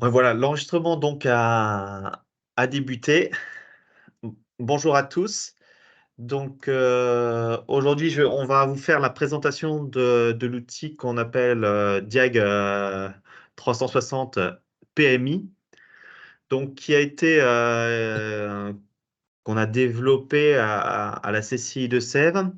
Ouais, voilà, l'enregistrement donc a débuté. Bonjour à tous. Donc aujourd'hui, on va vous faire la présentation de l'outil qu'on appelle Diag 360 PMI, donc qui a été qu'on a développé à la CCI de Sèvres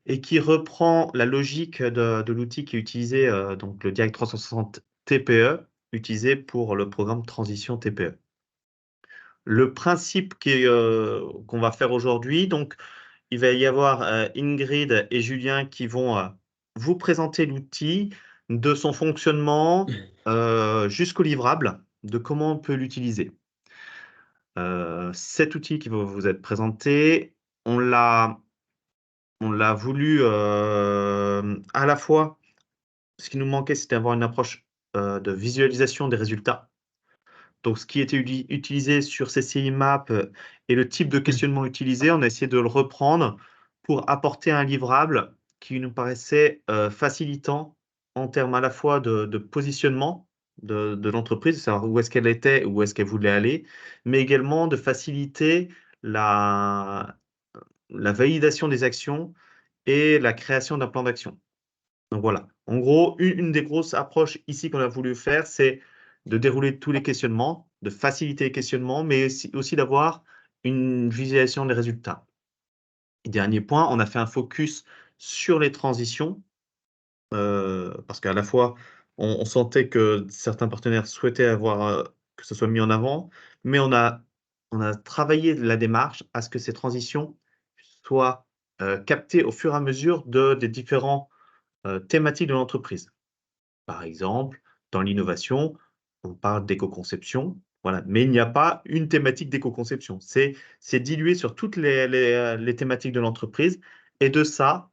et qui reprend la logique de l'outil qui est utilisé, donc le Diag 360 TPE, utilisé pour le programme Transition TPE. Le principe qu'on va faire aujourd'hui, donc il va y avoir Ingrid et Julien qui vont vous présenter l'outil, de son fonctionnement jusqu'au livrable, de comment on peut l'utiliser. Cet outil qui va vous être présenté, on l'a voulu à la fois, ce qui nous manquait, c'était d'avoir une approche de visualisation des résultats. Donc, ce qui était utilisé sur CCI Map et le type de questionnement utilisé, on a essayé de le reprendre pour apporter un livrable qui nous paraissait facilitant en termes à la fois de positionnement de l'entreprise, de savoir où est-ce qu'elle était, où est-ce qu'elle voulait aller, mais également de faciliter la validation des actions et la création d'un plan d'action. Donc voilà. En gros, une des grosses approches ici qu'on a voulu faire, c'est de dérouler tous les questionnements, de faciliter les questionnements, mais aussi d'avoir une visualisation des résultats. Et dernier point, on a fait un focus sur les transitions, parce qu'à la fois, on sentait que certains partenaires souhaitaient avoir que ce soit mis en avant, mais on a travaillé la démarche à ce que ces transitions soient captées au fur et à mesure des différents thématiques de l'entreprise. Par exemple, dans l'innovation, on parle d'éco-conception, voilà, mais il n'y a pas une thématique d'éco-conception. C'est dilué sur toutes les thématiques de l'entreprise et de ça,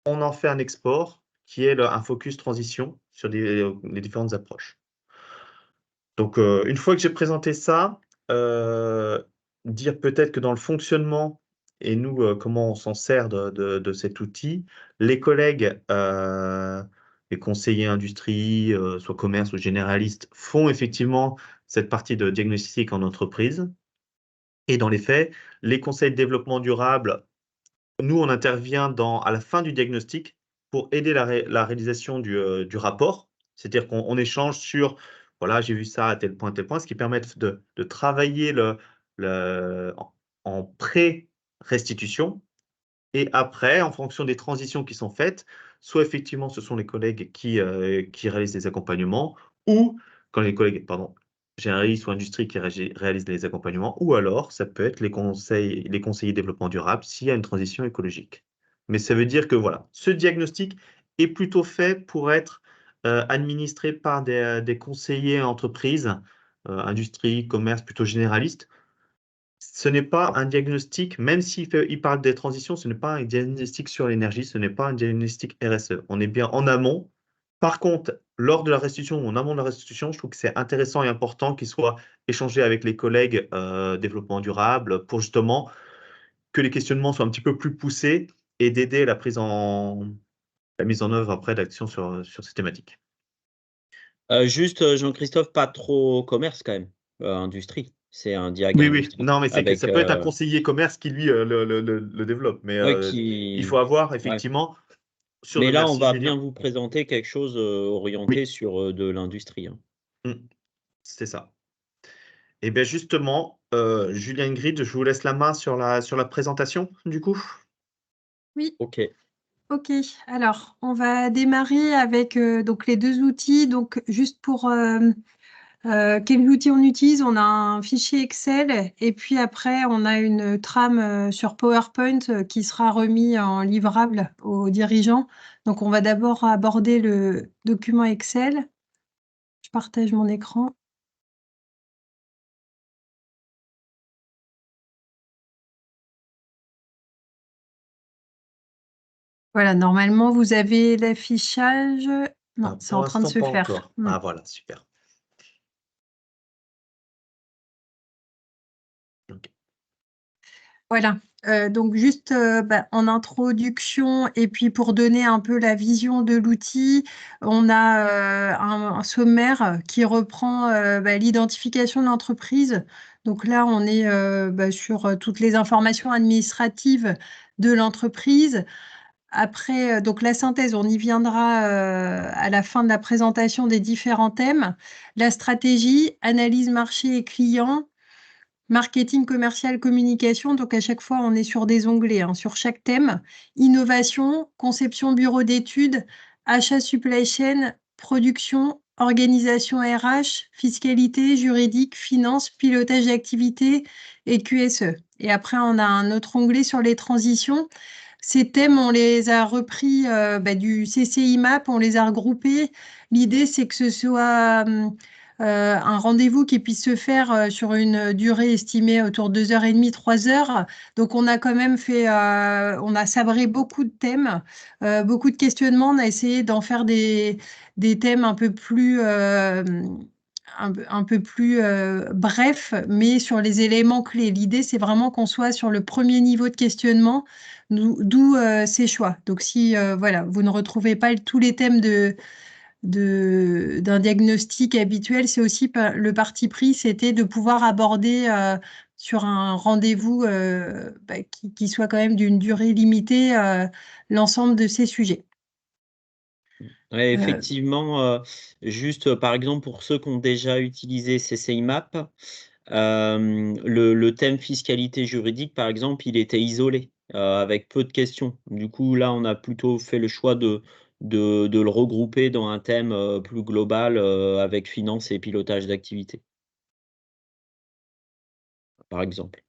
on en fait un export qui est un focus transition sur les différentes approches. Donc, une fois que j'ai présenté ça, dire peut-être que dans le fonctionnement et nous, comment on s'en sert de cet outil, les collègues, les conseillers industrie, soit commerce ou généralistes, font effectivement cette partie de diagnostic en entreprise. Et dans les faits, les conseils de développement durable, nous, on intervient à la fin du diagnostic pour aider la réalisation du rapport. C'est-à-dire qu'on échange sur, voilà, j'ai vu ça à tel point, ce qui permet de travailler en pré-restitution. Et après, en fonction des transitions qui sont faites, soit effectivement, ce sont les collègues qui réalisent les accompagnements, ou quand les collègues, pardon, généralistes ou industrie qui réalisent les accompagnements, ou alors ça peut être les conseillers développement durable s'il y a une transition écologique. Mais ça veut dire que voilà, ce diagnostic est plutôt fait pour être administré par des conseillers entreprises, industrie, commerce plutôt généralistes. Ce n'est pas un diagnostic, même il parle des transitions, ce n'est pas un diagnostic sur l'énergie, ce n'est pas un diagnostic RSE. On est bien en amont. Par contre, lors de la restitution ou en amont de la restitution, je trouve que c'est intéressant et important qu'il soit échangé avec les collègues développement durable pour justement que les questionnements soient un petit peu plus poussés et d'aider la mise en œuvre après d'actions sur ces thématiques. Juste, Jean-Christophe, pas trop commerce quand même, industrie. C'est un diag Oui, oui. industrie Non, mais c'est que avec, ça peut être un conseiller commerce qui, lui, le développe. Mais ouais, il faut qui avoir ouais. effectivement sur Mais le là, on merci va bien Julien. vous présenter quelque chose, orienté Oui, sur, de l'industrie, hein. c'est ça. Et bien justement, Julien Ingrid, je vous laisse la main sur la présentation, du coup. Oui, OK. ok. Alors, on va démarrer avec donc les deux outils. Donc, juste pour quels outils on utilise, on a un fichier Excel et puis après, on a une trame sur PowerPoint qui sera remis en livrable aux dirigeants. Donc, on va d'abord aborder le document Excel. Je partage mon écran. Voilà, normalement, vous avez l'affichage. Non, Ah, c'est pour en train de l'instant, se pas faire. encore. Ah voilà, super. Ok. Voilà. Donc juste en introduction et puis pour donner un peu la vision de l'outil, on a un sommaire qui reprend l'identification de l'entreprise. Donc là, on est sur toutes les informations administratives de l'entreprise. Après, donc la synthèse, on y viendra à la fin de la présentation des différents thèmes. La stratégie, analyse marché et client. Marketing commercial, communication, donc à chaque fois on est sur des onglets, hein, sur chaque thème. Innovation, conception bureau d'études, achat supply chain, production, organisation RH, fiscalité, juridique, finance, pilotage d'activité et QSE. Et après on a un autre onglet sur les transitions. Ces thèmes, on les a repris du CCI MAP, on les a regroupés. L'idée, c'est que ce soit un rendez-vous qui puisse se faire sur une durée estimée autour de 2h30, 3 heures. Donc, on a quand même on a sabré beaucoup de thèmes, beaucoup de questionnements. On a essayé d'en faire des thèmes un peu plus, brefs, mais sur les éléments clés. L'idée, c'est vraiment qu'on soit sur le premier niveau de questionnement, d'où ces choix. Donc, si vous ne retrouvez pas tous les thèmes d'un diagnostic habituel, c'est aussi le parti pris, c'était de pouvoir aborder sur un rendez-vous qui soit quand même d'une durée limitée l'ensemble de ces sujets. Ouais, effectivement, juste par exemple pour ceux qui ont déjà utilisé CCI MAP, le thème fiscalité juridique, par exemple, il était isolé, avec peu de questions. Du coup, là, on a plutôt fait le choix de le regrouper dans un thème plus global avec finance et pilotage d'activité, par exemple.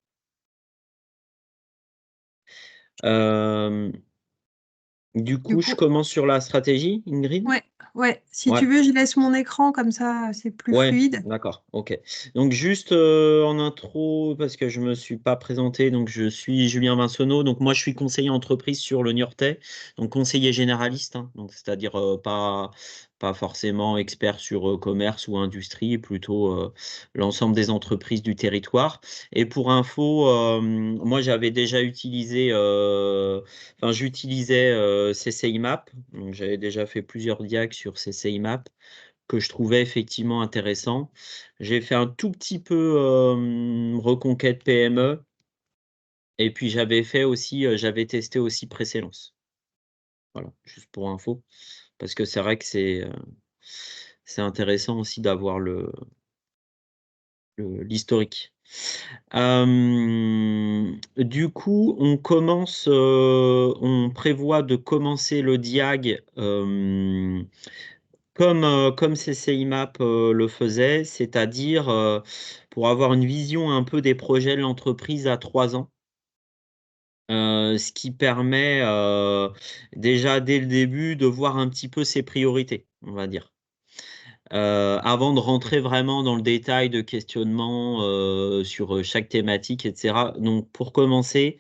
Du coup, je commence sur la stratégie, Ingrid? Ouais. Si Ouais. tu veux, je laisse mon écran, comme ça, c'est plus fluide. D'accord, ok. Donc juste en intro, parce que je me suis pas présenté, donc je suis Julien Vinsonneau. Donc moi, je suis conseiller entreprise sur le Niortais, donc conseiller généraliste, hein, donc c'est-à-dire pas forcément expert sur commerce ou industrie, plutôt l'ensemble des entreprises du territoire. Et pour info, moi j'avais déjà utilisé, j'utilisais CCI MAP, donc j'avais déjà fait plusieurs diags sur CCI MAP que je trouvais effectivement intéressant. J'ai fait un tout petit peu reconquête PME. Et puis j'avais testé aussi Précellence. Voilà, juste pour info. Parce que c'est vrai que c'est intéressant aussi d'avoir l'historique. Du coup, on prévoit de commencer le diag comme CCI MAP le faisait, c'est-à-dire pour avoir une vision un peu des projets de l'entreprise à 3 ans. Ce qui permet déjà dès le début de voir un petit peu ses priorités, on va dire. Avant de rentrer vraiment dans le détail de questionnement sur chaque thématique, etc. Donc pour commencer,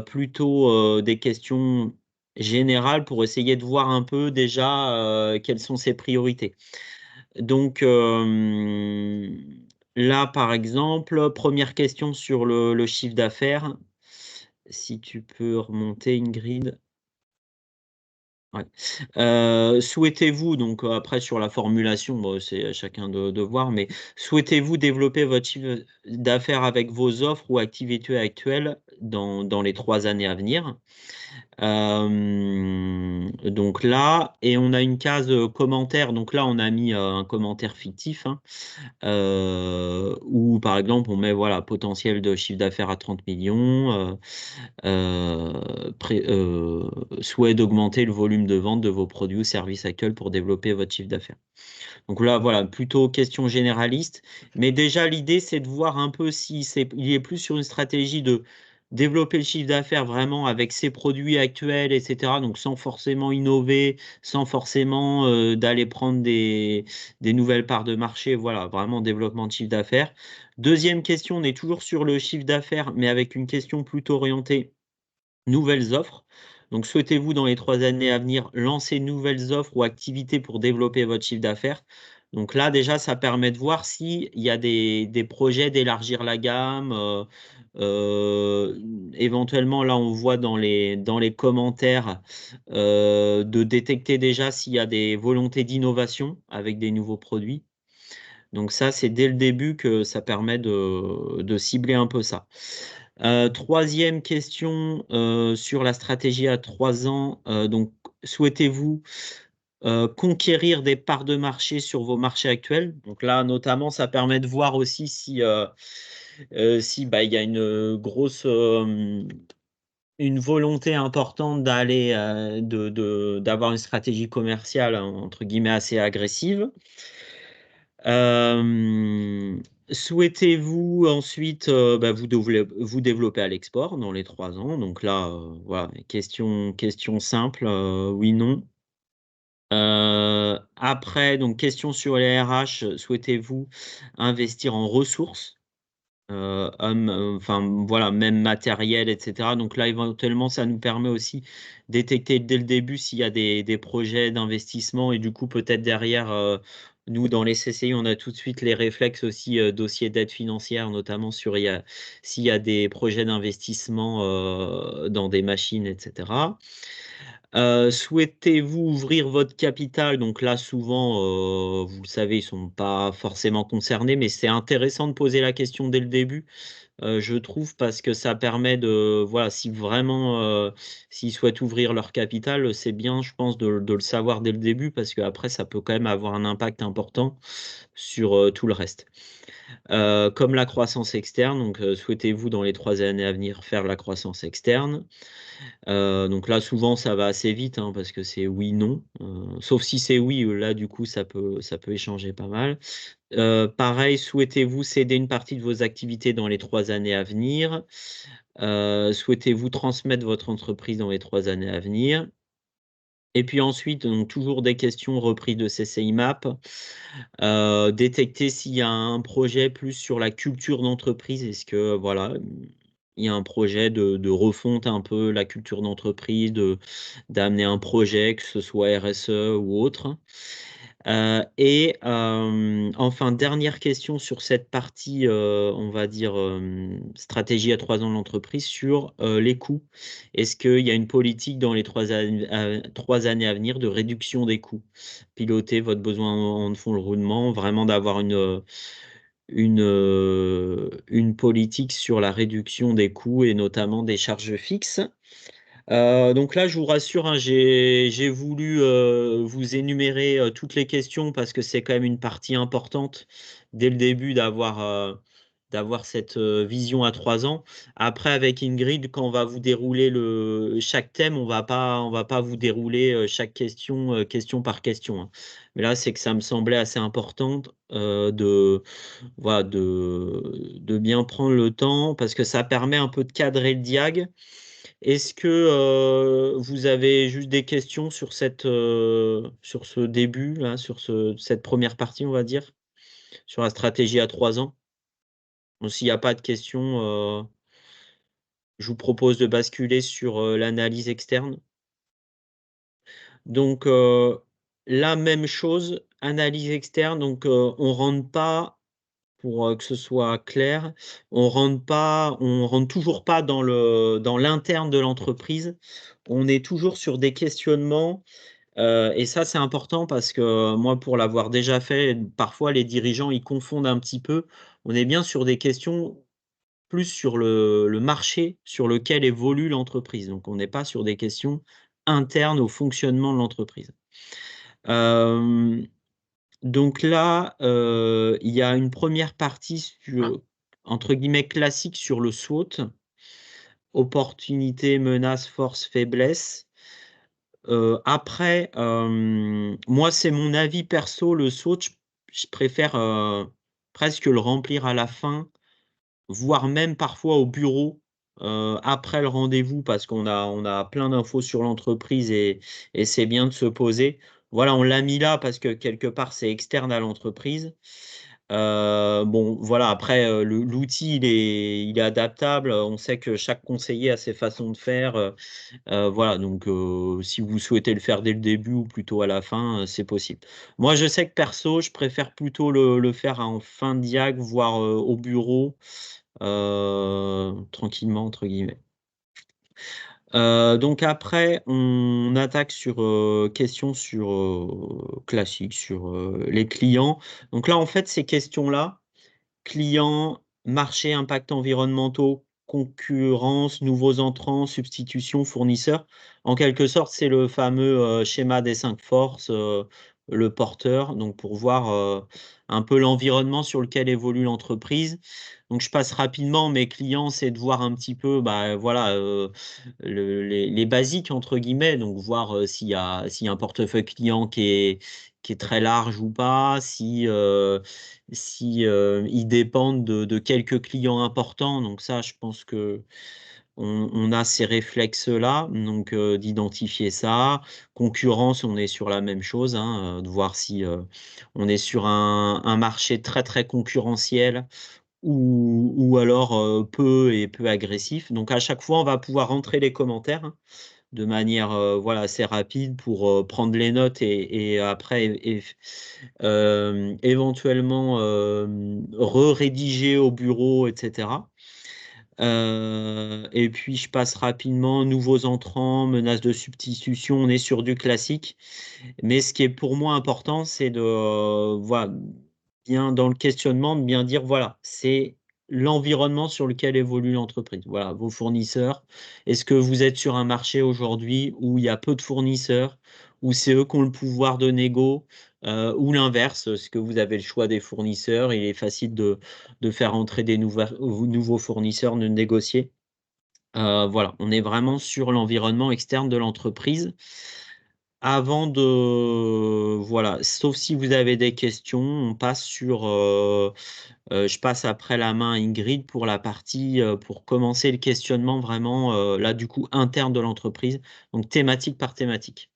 plutôt des questions générales pour essayer de voir un peu déjà quelles sont ses priorités. Donc là, par exemple, première question sur le chiffre d'affaires. Si tu peux remonter, Ingrid. Ouais. Souhaitez-vous, donc après sur la formulation, bon, c'est à chacun de voir, mais souhaitez-vous développer votre chiffre d'affaires avec vos offres ou activités actuelles dans les 3 années à venir? Donc là, et on a une case commentaire. Donc là, on a mis un commentaire fictif, hein, où par exemple, on met voilà potentiel de chiffre d'affaires à 30 millions, souhait d'augmenter le volume de vente de vos produits ou services actuels pour développer votre chiffre d'affaires. Donc là, voilà, plutôt question généraliste. Mais déjà, l'idée, c'est de voir un peu il est plus sur une stratégie de développer le chiffre d'affaires vraiment avec ses produits actuels, etc. Donc sans forcément innover, sans forcément d'aller prendre des nouvelles parts de marché. Voilà, vraiment développement de chiffre d'affaires. Deuxième question, on est toujours sur le chiffre d'affaires, mais avec une question plutôt orientée nouvelles offres. Donc, souhaitez-vous dans les 3 années à venir lancer de nouvelles offres ou activités pour développer votre chiffre d'affaires? Donc là, déjà, ça permet de voir s'il y a des projets d'élargir la gamme. Éventuellement, là, on voit dans les commentaires de détecter déjà s'il y a des volontés d'innovation avec des nouveaux produits. Donc ça, c'est dès le début que ça permet de cibler un peu ça. Troisième question sur la stratégie à 3 ans. Donc, souhaitez-vous conquérir des parts de marché sur vos marchés actuels? Donc là, notamment, ça permet de voir aussi si il y a une grosse une volonté importante d'aller d'avoir une stratégie commerciale entre guillemets assez agressive. Souhaitez-vous ensuite vous développer à l'export dans les 3 ans? Donc là, voilà, question simple, oui, non. Après, donc question sur les RH, souhaitez-vous investir en ressources? Enfin voilà, même matériel, etc. Donc là, éventuellement, ça nous permet aussi de détecter dès le début s'il y a des projets d'investissement et du coup, peut-être derrière, nous, dans les CCI, on a tout de suite les réflexes aussi, dossier d'aide financière, notamment s'il y a des projets d'investissement dans des machines, etc. Souhaitez-vous ouvrir votre capital? Donc là, souvent, vous le savez, ils ne sont pas forcément concernés, mais c'est intéressant de poser la question dès le début, je trouve, parce que ça permet voilà, si vraiment, s'ils souhaitent ouvrir leur capital, c'est bien, je pense, de le savoir dès le début, parce qu'après, ça peut quand même avoir un impact important sur tout le reste. Comme la croissance externe, donc souhaitez-vous dans les 3 années à venir faire la croissance externe? Donc là, souvent, ça va assez vite, hein, parce que c'est oui, non. Sauf si c'est oui, là, du coup, ça peut échanger pas mal. Pareil, souhaitez-vous céder une partie de vos activités dans les 3 années à venir? Souhaitez-vous transmettre votre entreprise dans les 3 années à venir? Et puis ensuite, donc toujours des questions reprises de CCI Map. Détecter s'il y a un projet plus sur la culture d'entreprise. Est-ce que voilà, il y a un projet de refonte un peu la culture d'entreprise, d'amener un projet, que ce soit RSE ou autre. Enfin, dernière question sur cette partie, on va dire, stratégie à 3 ans de l'entreprise, sur les coûts. Est-ce qu'il y a une politique dans les 3 années à venir de réduction des coûts? Piloter votre besoin en fonds de roulement, vraiment d'avoir une politique sur la réduction des coûts et notamment des charges fixes. Donc là, je vous rassure, hein, j'ai voulu vous énumérer toutes les questions parce que c'est quand même une partie importante dès le début d'avoir cette vision à 3 ans. Après, avec Ingrid, quand on va vous dérouler chaque thème, on va pas vous dérouler chaque question, question par question, hein. Mais là, c'est que ça me semblait assez important voilà, de bien prendre le temps parce que ça permet un peu de cadrer le diag. Est-ce que vous avez juste des questions sur sur ce début, là, sur cette première partie, on va dire, sur la stratégie à 3 ans? Bon, s'il n'y a pas de questions, je vous propose de basculer sur l'analyse externe. Donc, la même chose, analyse externe, donc on rentre pas, pour que ce soit clair, on rentre toujours pas dans l'interne de l'entreprise. On est toujours sur des questionnements, et ça, c'est important parce que moi, pour l'avoir déjà fait, parfois les dirigeants, ils confondent un petit peu. On est bien sur des questions plus sur le marché sur lequel évolue l'entreprise. Donc on n'est pas sur des questions internes au fonctionnement de l'entreprise. Donc là, il y a une première partie entre guillemets «classique» sur le SWOT: opportunité, menace, force, faiblesse. Après, moi, c'est mon avis perso, le SWOT, je préfère presque le remplir à la fin, voire même parfois au bureau, après le rendez-vous, parce qu'on a plein d'infos sur l'entreprise et c'est bien de se poser. Voilà, on l'a mis là parce que quelque part, c'est externe à l'entreprise. Bon, voilà, après, l'outil, il est adaptable. On sait que chaque conseiller a ses façons de faire. Voilà, donc si vous souhaitez le faire dès le début ou plutôt à la fin, c'est possible. Moi, je sais que perso, je préfère plutôt le faire en fin de diag, voire au bureau, tranquillement, entre guillemets. Donc après, on attaque sur questions classiques sur les clients. Donc là, en fait, ces questions-là, clients, marché, impact environnementaux, concurrence, nouveaux entrants, substitution, fournisseurs. En quelque sorte, c'est le fameux schéma des 5 forces, le porteur, donc pour voir un peu l'environnement sur lequel évolue l'entreprise. Donc je passe rapidement, mes clients, c'est de voir un petit peu, bah, voilà, les basiques, entre guillemets, donc voir s'il y a un portefeuille client qui est très large ou pas, si ils dépendent de quelques clients importants. Donc ça, je pense que on a ces réflexes-là, donc d'identifier ça. Concurrence, on est sur la même chose, hein, de voir si on est sur un marché très très concurrentiel ou alors peu agressif. Donc à chaque fois, on va pouvoir rentrer les commentaires, hein, de manière voilà, assez rapide pour prendre les notes et après éventuellement re-rédiger au bureau, etc. Et puis je passe rapidement, nouveaux entrants, menaces de substitution, on est sur du classique. Mais ce qui est pour moi important, c'est de voilà, bien dans le questionnement, de bien dire voilà, c'est l'environnement sur lequel évolue l'entreprise. Voilà, vos fournisseurs. Est-ce que vous êtes sur un marché aujourd'hui où il y a peu de fournisseurs, où c'est eux qui ont le pouvoir de négo, ou l'inverse, est-ce que vous avez le choix des fournisseurs, il est facile de faire entrer des nouveaux fournisseurs, de négocier. Voilà, on est vraiment sur l'environnement externe de l'entreprise. Avant de voilà, sauf si vous avez des questions, on passe sur je passe après la main à Ingrid pour la partie pour commencer le questionnement vraiment là du coup interne de l'entreprise, donc thématique par thématique.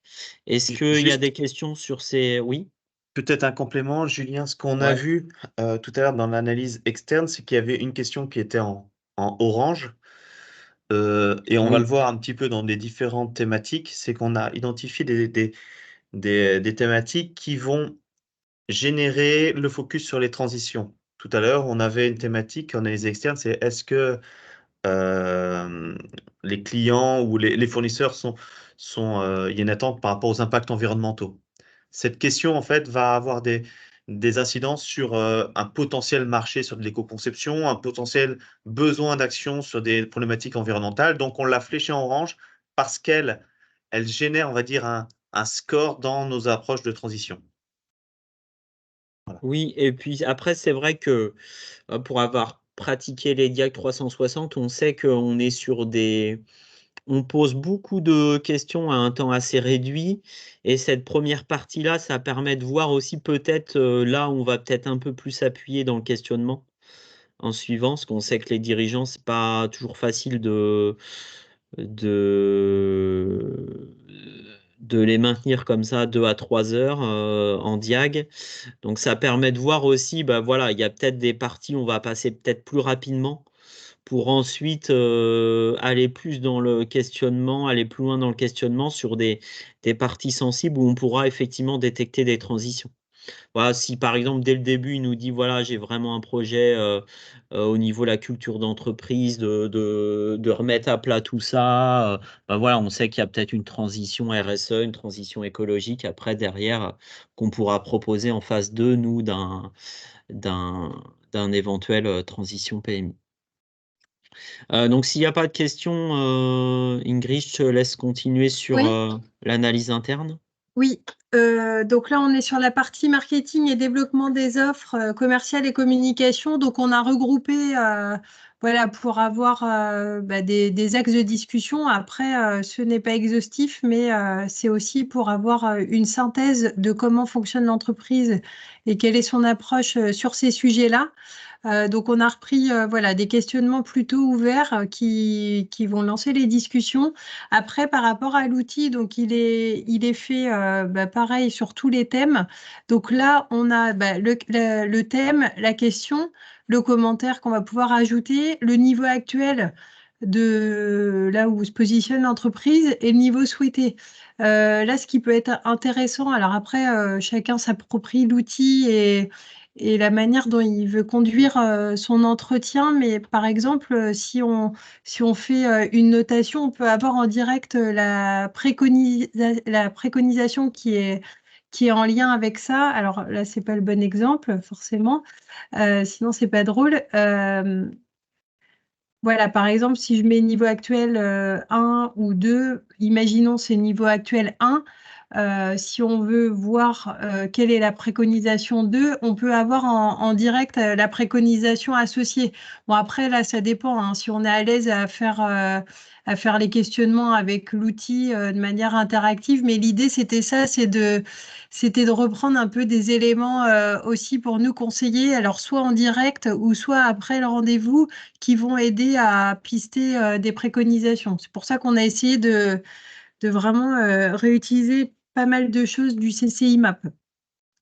Est-ce qu'il y a des Juste questions sur ces oui? peut-être un complément, Julien. Ce qu'on a Ouais. vu tout à l'heure dans l'analyse externe, c'est qu'il y avait une question qui était en orange. Et on va le Oui. voir un petit peu dans les différentes thématiques, c'est qu'on a identifié des thématiques qui vont générer le focus sur les transitions. Tout à l'heure, on avait une thématique en analyse externe, c'est est-ce que euh, les clients ou les fournisseurs il y a une attente par rapport aux impacts environnementaux. Cette question, en fait, va avoir des incidences sur un potentiel marché sur de l'éco-conception, un potentiel besoin d'action sur des problématiques environnementales. Donc, on l'a fléché en orange parce elle génère, on va dire, un score dans nos approches de transition. Voilà. Oui, et puis après, c'est vrai que pour avoir pratiqué les Diag 360, on sait qu'on est sur on pose beaucoup de questions à un temps assez réduit. Et cette première partie-là, ça permet de voir aussi peut-être là où on va peut-être un peu plus appuyer dans le questionnement en suivant, parce qu'on sait que les dirigeants, c'est pas toujours facile de, de les maintenir comme ça 2 à 3 heures en diag. Donc ça permet de voir aussi, bah voilà, il y a peut-être des parties, on va passer peut-être plus rapidement pour ensuite aller plus dans le questionnement, aller plus loin dans le questionnement sur des parties sensibles où on pourra effectivement détecter des transitions. Voilà, si par exemple dès le début il nous dit voilà j'ai vraiment un projet au niveau de la culture d'entreprise de remettre à plat tout ça, bah voilà on sait qu'il y a peut-être une transition RSE, une transition écologique après derrière qu'on pourra proposer en phase 2 nous d'un d'un éventuel transition PMI. Donc s'il n'y a pas de questions, Ingrid, je te laisse continuer sur Oui, l'analyse interne. oui. Donc là, on est sur la partie marketing et développement des offres commerciales et communication. Donc, on a regroupé, voilà, pour avoir bah, des axes de discussion. Après, ce n'est pas exhaustif, mais c'est aussi pour avoir une synthèse de comment fonctionne l'entreprise et quelle est son approche sur ces sujets-là. Donc, on a repris voilà, des questionnements plutôt ouverts qui vont lancer les discussions. Après, par rapport à l'outil, donc il est fait pareil sur tous les thèmes. Donc là, on a le thème, la question, le commentaire qu'on va pouvoir ajouter, le niveau actuel de là où se positionne l'entreprise et le niveau souhaité. Là, ce qui peut être intéressant, alors après, chacun s'approprie l'outil et la manière dont il veut conduire son entretien, mais par exemple, si on fait une notation, on peut avoir en direct la préconisation qui est en lien avec ça. Alors là, c'est pas le bon exemple, forcément. Sinon, c'est pas drôle. Voilà, par exemple, si je mets niveau actuel 1 ou 2, imaginons c'est niveau actuel 1. Si on veut voir quelle est la préconisation 2, on peut avoir en direct la préconisation associée. Bon, après, là, ça dépend, hein. Si on est à l'aise à faire les questionnements avec l'outil de manière interactive, mais l'idée, c'était ça, c'était de reprendre un peu des éléments aussi pour nous conseiller, alors soit en direct ou soit après le rendez-vous, qui vont aider à pister des préconisations. C'est pour ça qu'on a essayé de vraiment réutiliser pas mal de choses du CCIMAP.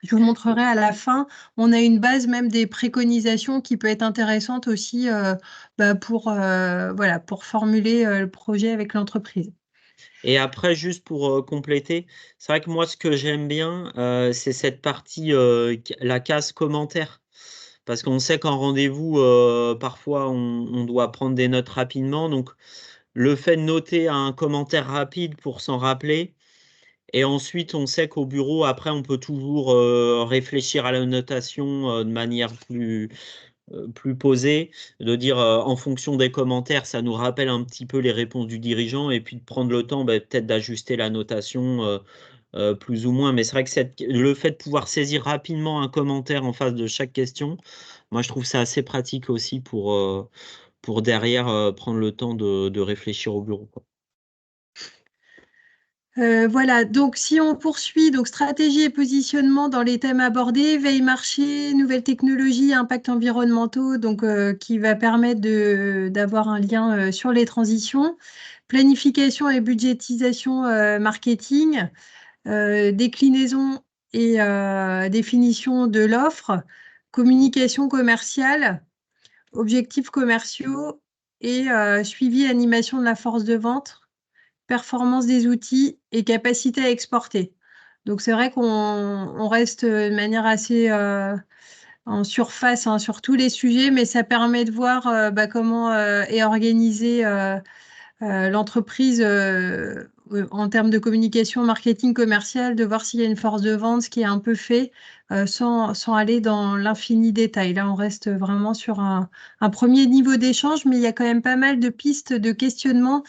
Je vous montrerai à la fin. On a une base même des préconisations qui peut être intéressante aussi voilà, pour formuler le projet avec l'entreprise. Et après, juste pour compléter, c'est vrai que moi, ce que j'aime bien, c'est cette partie, la case commentaire. Parce qu'on sait qu'en rendez-vous, parfois, on doit prendre des notes rapidement. Donc, le fait de noter un commentaire rapide pour s'en rappeler. Et ensuite, on sait qu'au bureau, après, on peut toujours réfléchir à la notation de manière plus posée, de dire en fonction des commentaires, ça nous rappelle un petit peu les réponses du dirigeant, et puis de prendre le temps peut-être d'ajuster la notation plus ou moins. Mais c'est vrai que le fait de pouvoir saisir rapidement un commentaire en face de chaque question, moi je trouve ça assez pratique aussi pour derrière prendre le temps de réfléchir au bureau, quoi. Voilà, donc si on poursuit, donc stratégie et positionnement dans les thèmes abordés, veille marché, nouvelles technologies, impacts environnementaux, donc qui va permettre d'avoir un lien sur les transitions, planification et budgétisation marketing, déclinaison et définition de l'offre, communication commerciale, objectifs commerciaux et suivi et animation de la force de vente, performance des outils et capacité à exporter. Donc c'est vrai qu'on reste de manière assez en surface hein, sur tous les sujets, mais ça permet de voir comment est organisée l'entreprise en termes de communication, marketing, commercial, de voir s'il y a une force de vente, ce qui est un peu fait, sans aller dans l'infini détail. Là, on reste vraiment sur un premier niveau d'échange, mais il y a quand même pas mal de pistes de questionnement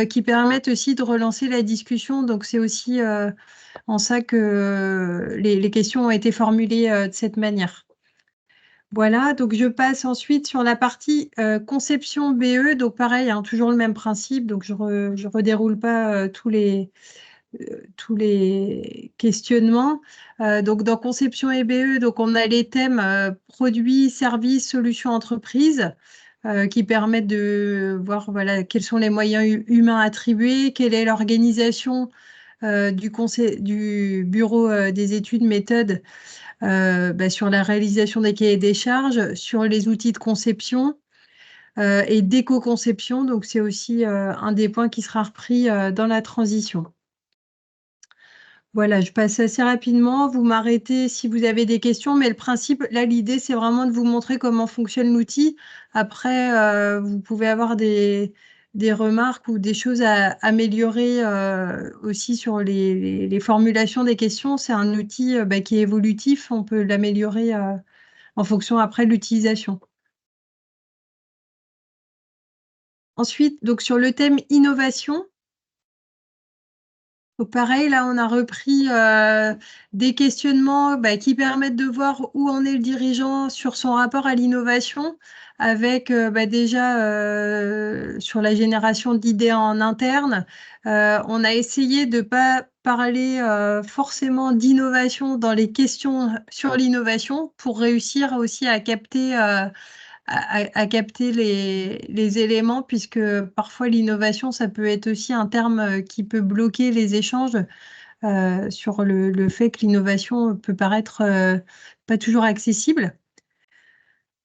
qui permettent aussi de relancer la discussion. Donc, c'est aussi en ça que les questions ont été formulées de cette manière. Voilà, donc je passe ensuite sur la partie conception BE. Donc pareil, hein, toujours le même principe. Donc je redéroule pas tous les questionnements. Donc dans conception et BE, donc on a les thèmes produits, services, solutions, entreprises qui permettent de voir voilà, quels sont les moyens humains attribués, quelle est l'organisation du bureau des études méthodes sur la réalisation des cahiers des charges, sur les outils de conception et d'éco-conception. Donc, c'est aussi un des points qui sera repris dans la transition. Voilà, je passe assez rapidement. Vous m'arrêtez si vous avez des questions, mais le principe, là, l'idée, c'est vraiment de vous montrer comment fonctionne l'outil. Après, vous pouvez avoir des remarques ou des choses à améliorer aussi sur les formulations des questions. C'est un outil qui est évolutif. On peut l'améliorer en fonction après de l'utilisation. Ensuite, donc sur le thème innovation, Donc pareil, là, on a repris des questionnements qui permettent de voir où en est le dirigeant sur son rapport à l'innovation, avec déjà sur la génération d'idées en interne. On a essayé de ne pas parler forcément d'innovation dans les questions sur l'innovation pour réussir aussi à capter les éléments, puisque parfois l'innovation, ça peut être aussi un terme qui peut bloquer les échanges sur le fait que l'innovation peut paraître pas toujours accessible.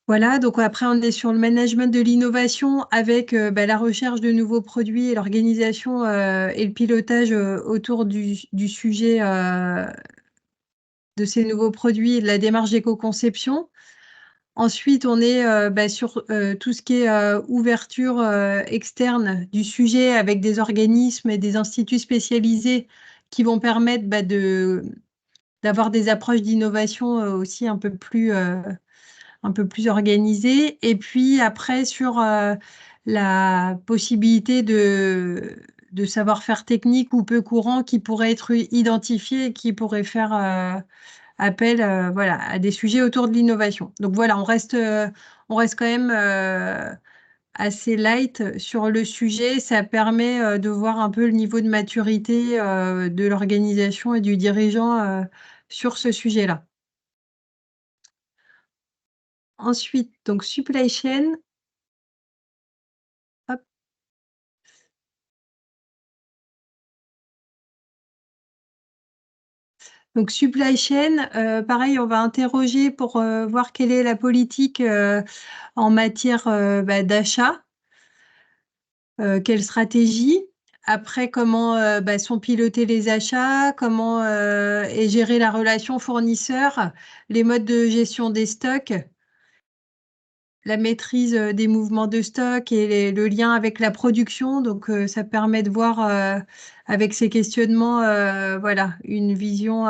Voilà, donc après on est sur le management de l'innovation avec la recherche de nouveaux produits et l'organisation et le pilotage autour du sujet de ces nouveaux produits et de la démarche d'éco-conception. Ensuite, on est sur tout ce qui est ouverture externe du sujet avec des organismes et des instituts spécialisés qui vont permettre d'avoir des approches d'innovation aussi un peu plus organisées. Et puis après, sur la possibilité de savoir-faire technique ou peu courant qui pourrait être identifié et qui pourrait faire appel à des sujets autour de l'innovation. Donc voilà, on reste quand même assez light sur le sujet. Ça permet de voir un peu le niveau de maturité de l'organisation et du dirigeant sur ce sujet-là. Ensuite, donc supply chain. Hop. Donc supply chain, pareil, on va interroger pour voir quelle est la politique en matière d'achat, quelle stratégie. Après, comment sont pilotés les achats, comment est gérée la relation fournisseur, les modes de gestion des stocks, la maîtrise des mouvements de stock et le lien avec la production. Donc, ça permet de voir avec ces questionnements, avoir une vision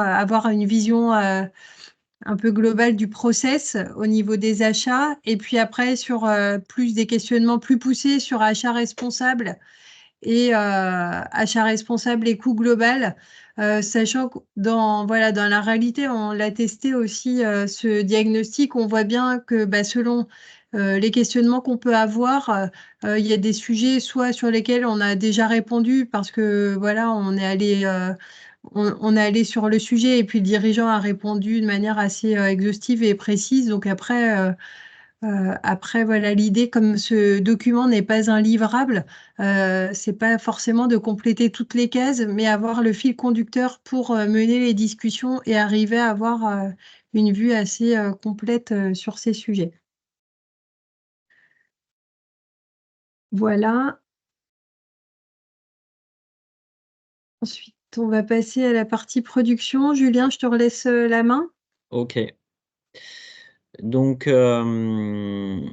un peu globale du process au niveau des achats. Et puis après, sur plus des questionnements plus poussés sur achat responsable et achat responsable et coût global, sachant que dans la réalité, on l'a testé aussi, ce diagnostic, on voit bien que selon les questionnements qu'on peut avoir, il y a des sujets soit sur lesquels on a déjà répondu parce que on est allé on est allé sur le sujet et puis le dirigeant a répondu de manière assez exhaustive et précise. Donc après, l'idée, comme ce document n'est pas un livrable, c'est pas forcément de compléter toutes les cases, mais avoir le fil conducteur pour mener les discussions et arriver à avoir une vue assez complète sur ces sujets. Voilà. Ensuite, on va passer à la partie production. Julien, je te relaisse la main. Ok. Donc, un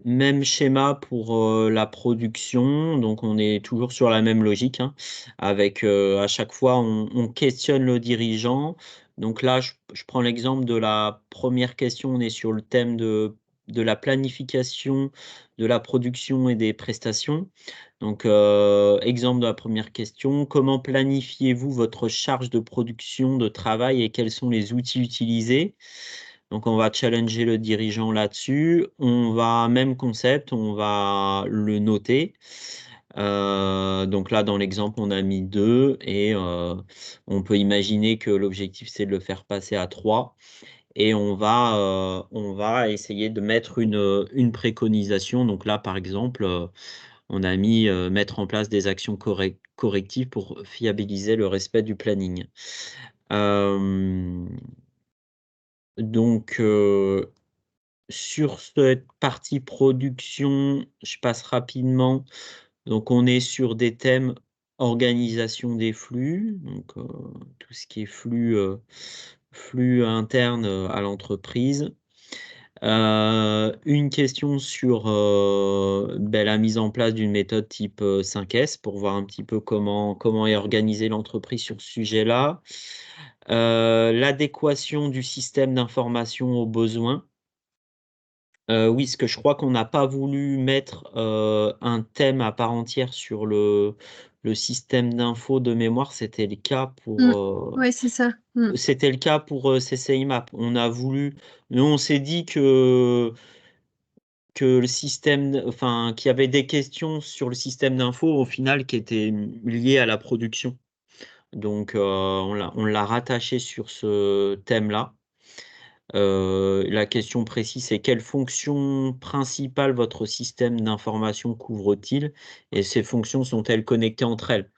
même schéma pour la production. Donc, on est toujours sur la même logique, hein, avec à chaque fois, on questionne le dirigeant. Donc là, je prends l'exemple de la première question. On est sur le thème de la planification de la production et des prestations. Donc, exemple de la première question, comment planifiez-vous votre charge de production, de travail et quels sont les outils utilisés? Donc, on va challenger le dirigeant là-dessus. On va, même concept, on va le noter. Donc là, dans l'exemple, on a mis 2 et on peut imaginer que l'objectif, c'est de le faire passer à 3. Et on va essayer de mettre une préconisation. Donc là, par exemple, on a mis mettre en place des actions correctives pour fiabiliser le respect du planning. Donc, sur cette partie production, je passe rapidement. Donc, on est sur des thèmes organisation des flux, donc tout ce qui est flux interne à l'entreprise. Une question sur la mise en place d'une méthode type 5S pour voir un petit peu comment est organisée l'entreprise sur ce sujet-là. L'adéquation du système d'information aux besoins. Oui, parce que je crois qu'on n'a pas voulu mettre un thème à part entière sur le système d'info de mémoire. C'était le cas pour, Oui, c'est ça. c'était le cas pour CCIMAP. On a voulu, nous on s'est dit que le système, enfin, qu'il y avait des questions sur le système d'info au final qui étaient liées à la production. Donc on l'a rattaché sur ce thème-là. La question précise, c'est quelles fonctions principales votre système d'information couvre-t-il et ces fonctions sont-elles connectées entre elles?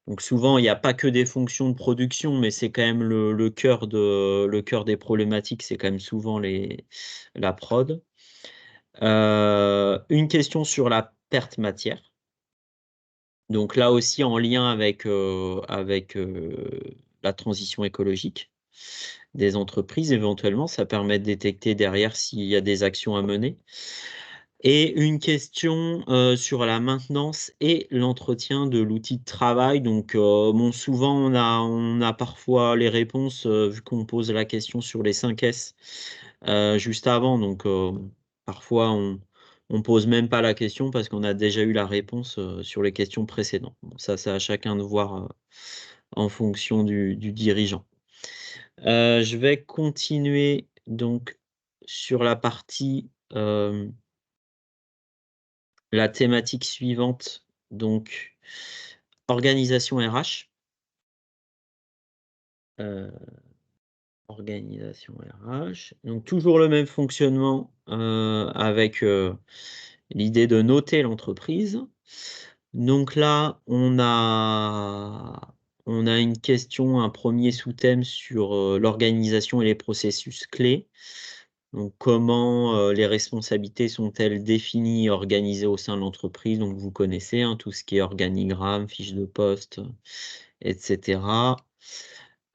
Donc souvent, il n'y a pas que des fonctions de production, mais c'est quand même le cœur des problématiques, c'est quand même souvent la prod. Une question sur la perte matière. Donc là aussi en lien avec la transition écologique des entreprises, éventuellement, ça permet de détecter derrière s'il y a des actions à mener. Et une question sur la maintenance et l'entretien de l'outil de travail. Donc, bon, souvent, on a parfois les réponses, vu qu'on pose la question sur les 5 S juste avant. Donc, parfois, on pose même pas la question parce qu'on a déjà eu la réponse sur les questions précédentes. Bon, ça, c'est à chacun de voir en fonction du dirigeant. Je vais continuer donc sur la partie, la thématique suivante, donc organisation RH. Organisation RH. Donc toujours le même fonctionnement avec l'idée de noter l'entreprise. Donc là, on a une question, un premier sous-thème sur l'organisation et les processus clés. Donc, comment les responsabilités sont-elles définies et organisées au sein de l'entreprise? Donc, vous connaissez hein, tout ce qui est organigramme, fiche de poste, etc.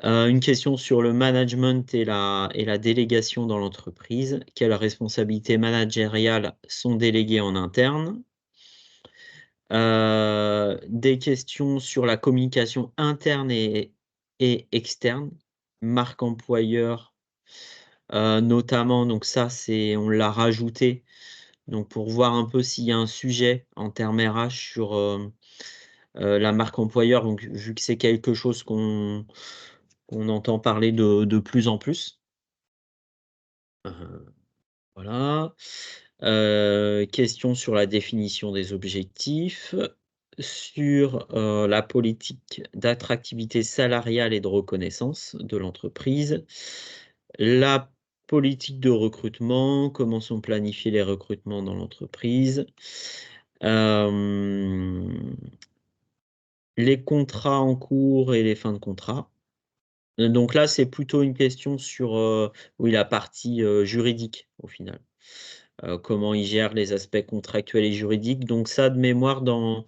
Une question sur le management et la délégation dans l'entreprise. Quelles responsabilités managériales sont déléguées en interne? Des questions sur la communication interne et externe, marque employeur, notamment, donc ça, on l'a rajouté, donc pour voir un peu s'il y a un sujet en termes RH sur la marque employeur, donc vu que c'est quelque chose qu'on entend parler de plus en plus. Voilà. Question sur la définition des objectifs, sur la politique d'attractivité salariale et de reconnaissance de l'entreprise, la politique de recrutement, comment sont planifiés les recrutements dans l'entreprise, les contrats en cours et les fins de contrat. Donc là, c'est plutôt une question sur oui, la partie juridique au final. Comment ils gèrent les aspects contractuels et juridiques. Donc ça, de mémoire, dans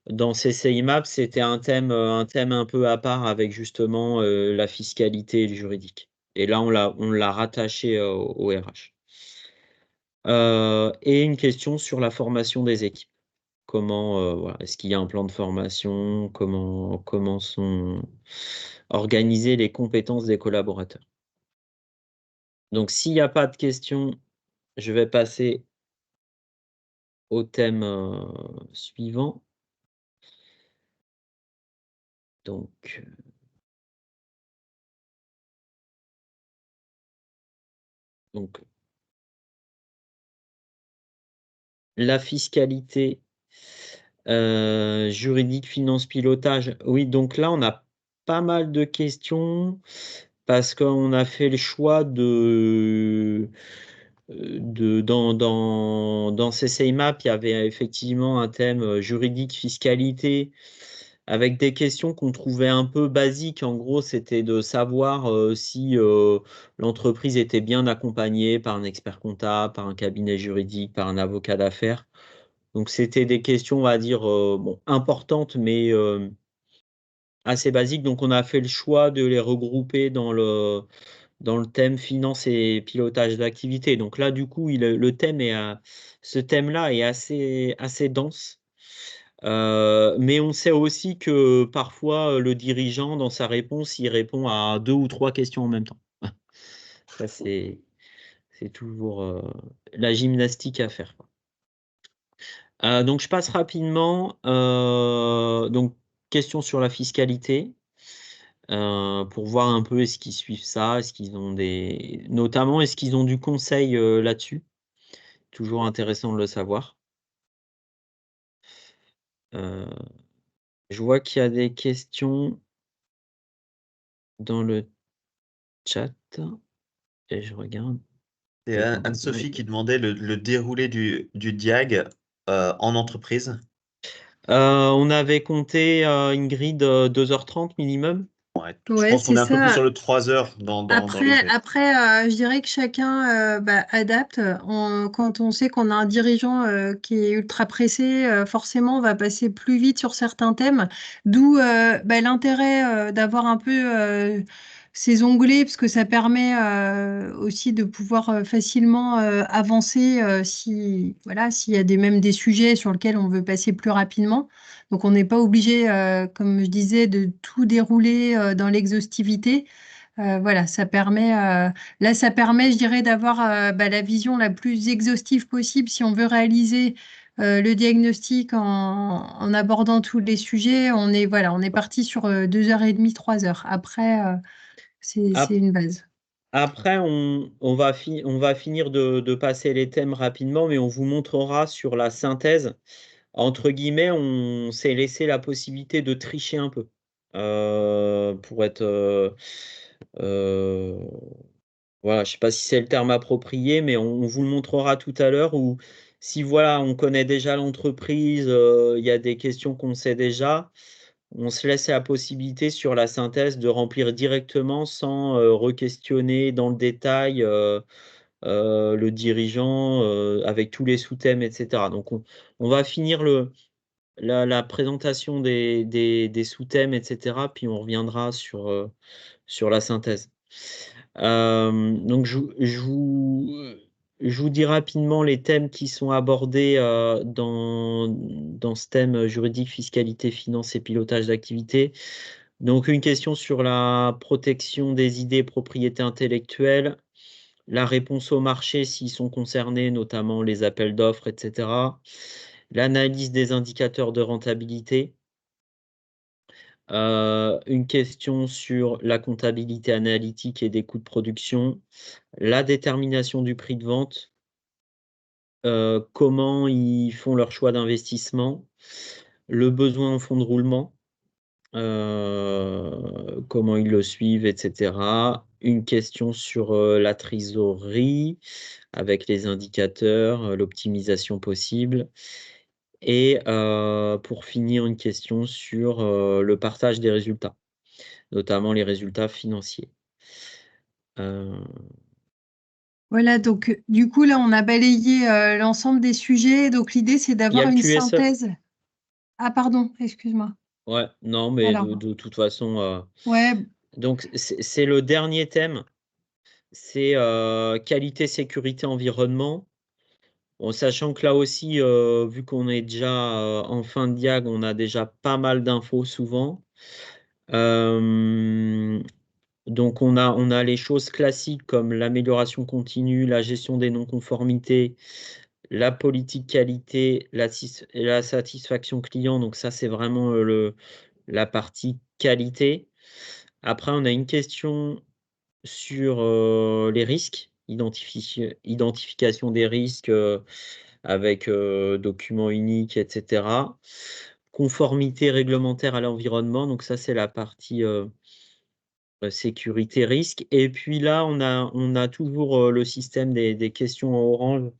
CCIMAP, c'était un thème un peu à part avec justement la fiscalité et le juridique. Et là, on l'a rattaché au RH. Et une question sur la formation des équipes. Comment, voilà, est-ce qu'il y a un plan de formation? Comment sont organisées les compétences des collaborateurs? Donc, s'il n'y a pas de questions, je vais passer au thème suivant. Donc, la fiscalité juridique, finance, pilotage. Oui, donc là, on a pas mal de questions parce qu'on a fait le choix dans CCIMAP, il y avait effectivement un thème juridique, fiscalité, avec des questions qu'on trouvait un peu basiques. En gros, c'était de savoir si l'entreprise était bien accompagnée par un expert comptable, par un cabinet juridique, par un avocat d'affaires. Donc, c'était des questions, on va dire, bon, importantes, mais assez basiques. Donc, on a fait le choix de les regrouper dans le thème finance et pilotage d'activité. Donc là, du coup, ce thème-là est assez dense. Mais on sait aussi que parfois, le dirigeant, dans sa réponse, il répond à 2 ou 3 questions en même temps. Ça, C'est toujours la gymnastique à faire, quoi. Donc, je passe rapidement. Donc, question sur la fiscalité. Pour voir un peu est-ce qu'ils suivent ça, est-ce qu'ils ont notamment, est-ce qu'ils ont du conseil là-dessus? Toujours intéressant de le savoir. Je vois qu'il y a des questions dans le chat et je regarde. C'est Anne-Sophie qui demandait le déroulé du diag en entreprise. On avait compté une grille de 2h30 minimum. Je Ouais, pense qu'on c'est est un peu plus ça. sur le 3 heures dans les faits. Après, je dirais que chacun adapte. Quand on sait qu'on a un dirigeant qui est ultra pressé, forcément, on va passer plus vite sur certains thèmes. D'où l'intérêt d'avoir un peu ces onglets, parce que ça permet aussi de pouvoir facilement avancer si, voilà, s'il y a même des sujets sur lesquels on veut passer plus rapidement. Donc, on n'est pas obligé, comme je disais, de tout dérouler dans l'exhaustivité. Voilà, ça permet, je dirais, d'avoir la vision la plus exhaustive possible si on veut réaliser le diagnostic en abordant tous les sujets. On est parti sur 2h30, 3 heures. Après, c'est Ap- une base. Après, on va finir de passer les thèmes rapidement, mais on vous montrera sur la synthèse. Entre guillemets, on s'est laissé la possibilité de tricher un peu pour être voilà, je ne sais pas si c'est le terme approprié, mais on vous le montrera tout à l'heure. Ou si voilà, on connaît déjà l'entreprise, il y a des questions qu'on sait déjà, on se laisse la possibilité sur la synthèse de remplir directement sans re-questionner dans le détail le dirigeant avec tous les sous-thèmes, etc. Donc on va finir la présentation des sous-thèmes, etc. Puis on reviendra sur la synthèse. Donc, je vous dis rapidement les thèmes qui sont abordés dans ce thème juridique, fiscalité, finance et pilotage d'activité. Donc, une question sur la protection des idées, propriété intellectuelle, la réponse au marché s'ils sont concernés, notamment les appels d'offres, etc. L'analyse des indicateurs de rentabilité. Une question sur la comptabilité analytique et des coûts de production, la détermination du prix de vente, comment ils font leur choix d'investissement, le besoin en fonds de roulement, comment ils le suivent, etc. Une question sur la trésorerie avec les indicateurs, l'optimisation possible. Et pour finir, une question sur le partage des résultats, notamment les résultats financiers. Voilà, donc du coup, là, on a balayé l'ensemble des sujets. Donc, l'idée, c'est Il y a d'avoir le une QSE. synthèse. Ah, pardon, excuse-moi. Ouais, non, mais Alors, de toute façon, ouais, donc c'est le dernier thème, c'est qualité, sécurité, environnement. Bon, sachant que là aussi, vu qu'on est déjà en fin de diag, on a déjà pas mal d'infos souvent. Euh, donc on a les choses classiques comme l'amélioration continue, la gestion des non-conformités, la politique qualité, la satisfaction client. Donc ça, c'est vraiment la partie qualité. Après, on a une question sur les risques, identification des risques avec documents uniques, etc. Conformité réglementaire à l'environnement, donc ça c'est la partie sécurité risque. Et puis là, on a toujours le système des questions en orange,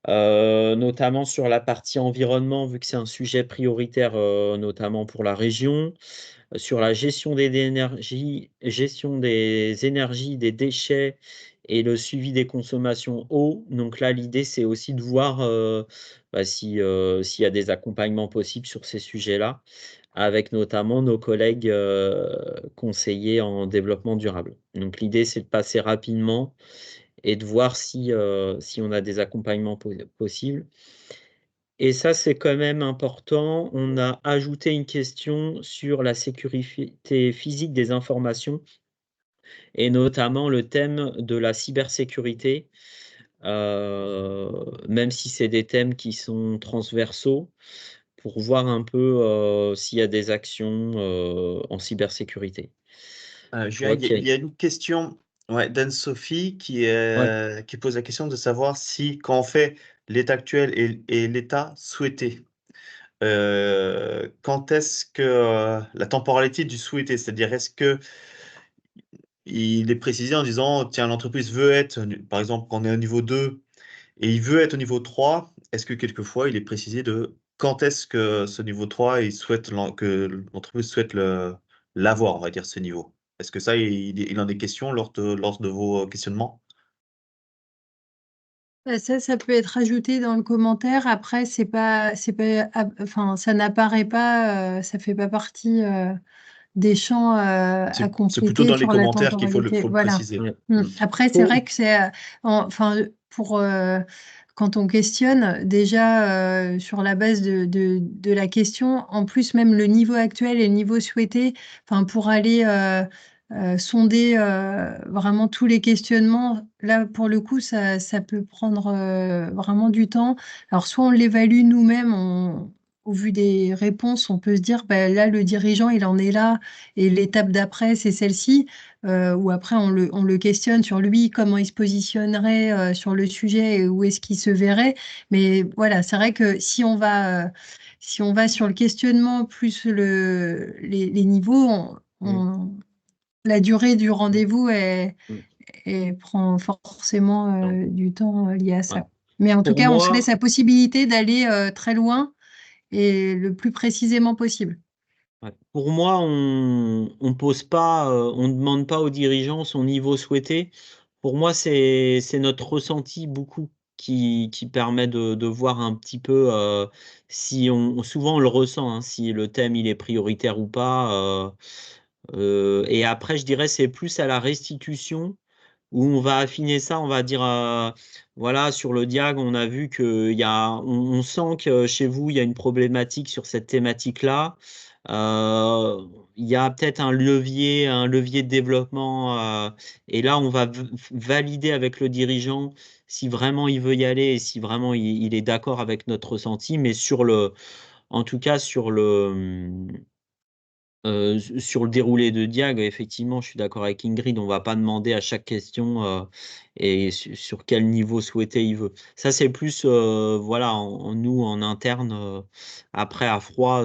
notamment sur la partie environnement, vu que c'est un sujet prioritaire, notamment pour la région sur la gestion des énergies, des déchets et le suivi des consommations eau. Donc là, l'idée, c'est aussi de voir s'il y a des accompagnements possibles sur ces sujets-là, avec notamment nos collègues conseillers en développement durable. Donc l'idée, c'est de passer rapidement et de voir si on a des accompagnements possibles. Et ça, c'est quand même important. On a ajouté une question sur la sécurité physique des informations et notamment le thème de la cybersécurité, même si c'est des thèmes qui sont transversaux, pour voir un peu s'il y a des actions en cybersécurité. Je Julien, vois qu'il il y a une question d'Anne-Sophie Ouais. qui pose la question de savoir si, quand on fait l'état actuel et l'état souhaité, quand est-ce que la temporalité du souhaité, c'est-à-dire est-ce que il est précisé en disant, tiens, l'entreprise veut être, par exemple, quand on est au niveau 2 et il veut être au niveau 3, est-ce que quelquefois il est précisé de quand est-ce que ce niveau 3, que l'entreprise souhaite l'avoir, on va dire, ce niveau? Est-ce que ça, il en est question lors de vos questionnements? Bah, ça peut être ajouté dans le commentaire. Après, enfin, ça n'apparaît pas, ça fait pas partie des champs à C'est plutôt compléter dans les sur la commentaires qu'il temporalité. faut le Voilà. préciser. Ouais. Après, c'est Pour- vrai que enfin, quand on questionne, déjà sur la base de la question, en plus même le niveau actuel et le niveau souhaité, enfin, pour aller sonder vraiment tous les questionnements, là, pour le coup, ça peut prendre vraiment du temps. Alors, soit on l'évalue nous-mêmes, au vu des réponses, on peut se dire, bah, là, le dirigeant, il en est là, et l'étape d'après, c'est celle-ci, ou après, on le questionne sur lui, comment il se positionnerait sur le sujet, et où est-ce qu'il se verrait. Mais voilà, c'est vrai que si on va sur le questionnement plus les niveaux, la durée du rendez-vous prend forcément Non. du temps lié à Ouais. ça. Mais en tout Pour cas, on se laisse moi, la possibilité d'aller très loin et le plus précisément possible. Ouais. Pour moi, on pose pas, on ne demande pas aux dirigeants son niveau souhaité. Pour moi, c'est notre ressenti beaucoup qui permet de voir un petit peu si souvent on le ressent, hein, si le thème il est prioritaire ou pas. Et après, je dirais c'est plus à la restitution où on va affiner ça, on va dire, voilà, sur le diag, on a vu on sent que chez vous, il y a une problématique sur cette thématique-là. Il y a peut-être un levier de développement, et là, on va valider avec le dirigeant si vraiment il veut y aller et si vraiment il est d'accord avec notre ressenti, mais en tout cas, sur le déroulé de diag, effectivement, je suis d'accord avec Ingrid, on va pas demander à chaque question et sur quel niveau souhaité il veut. Ça, c'est plus voilà, nous en interne, après à froid,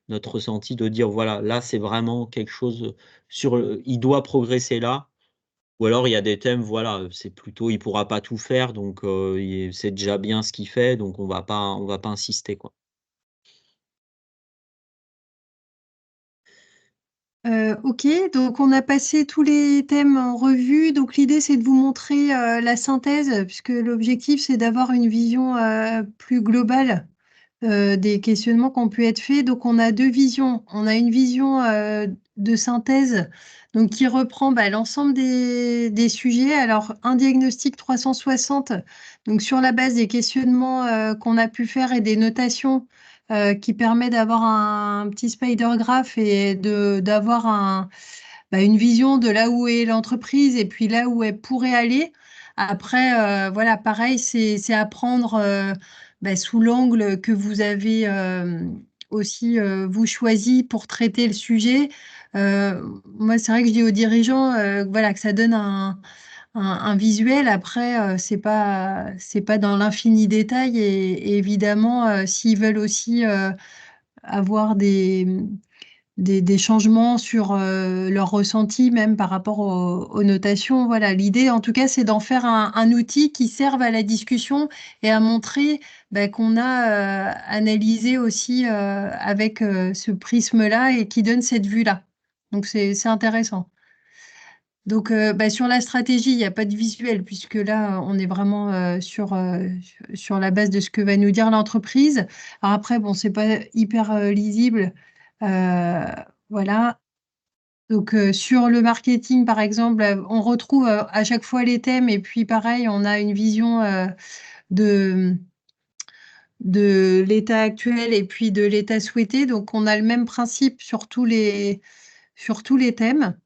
notre ressenti de dire voilà, là c'est vraiment quelque chose il doit progresser là. Ou alors il y a des thèmes, voilà, c'est plutôt il pourra pas tout faire, donc c'est déjà bien ce qu'il fait, donc on va pas insister, quoi. Ok, donc on a passé tous les thèmes en revue. Donc l'idée, c'est de vous montrer la synthèse, puisque l'objectif, c'est d'avoir une vision plus globale des questionnements qui ont pu être faits. Donc on a deux visions. On a une vision de synthèse donc, qui reprend l'ensemble des sujets. Alors un diagnostic 360, donc sur la base des questionnements qu'on a pu faire et des notations qui permet d'avoir un petit spider graph et d'avoir une vision de là où est l'entreprise et puis là où elle pourrait aller. Après, voilà, pareil, c'est à prendre sous l'angle que vous avez aussi, vous, choisi pour traiter le sujet. Moi, c'est vrai que je dis aux dirigeants voilà, que ça donne un visuel. Après, c'est pas dans l'infini détail. Et évidemment, s'ils veulent aussi avoir des changements sur leur ressenti, même par rapport aux notations. Voilà, l'idée, en tout cas, c'est d'en faire un outil qui serve à la discussion et à montrer qu'on a analysé aussi avec ce prisme-là et qui donne cette vue-là. Donc, c'est intéressant. Donc, sur la stratégie, il n'y a pas de visuel, puisque là, on est vraiment sur la base de ce que va nous dire l'entreprise. Alors après, bon, c'est pas hyper lisible. Euh, voilà. Donc, sur le marketing, par exemple, on retrouve à chaque fois les thèmes, et puis pareil, on a une vision de, de l'état actuel et puis de l'état souhaité. Donc, on a le même principe sur tous les thèmes.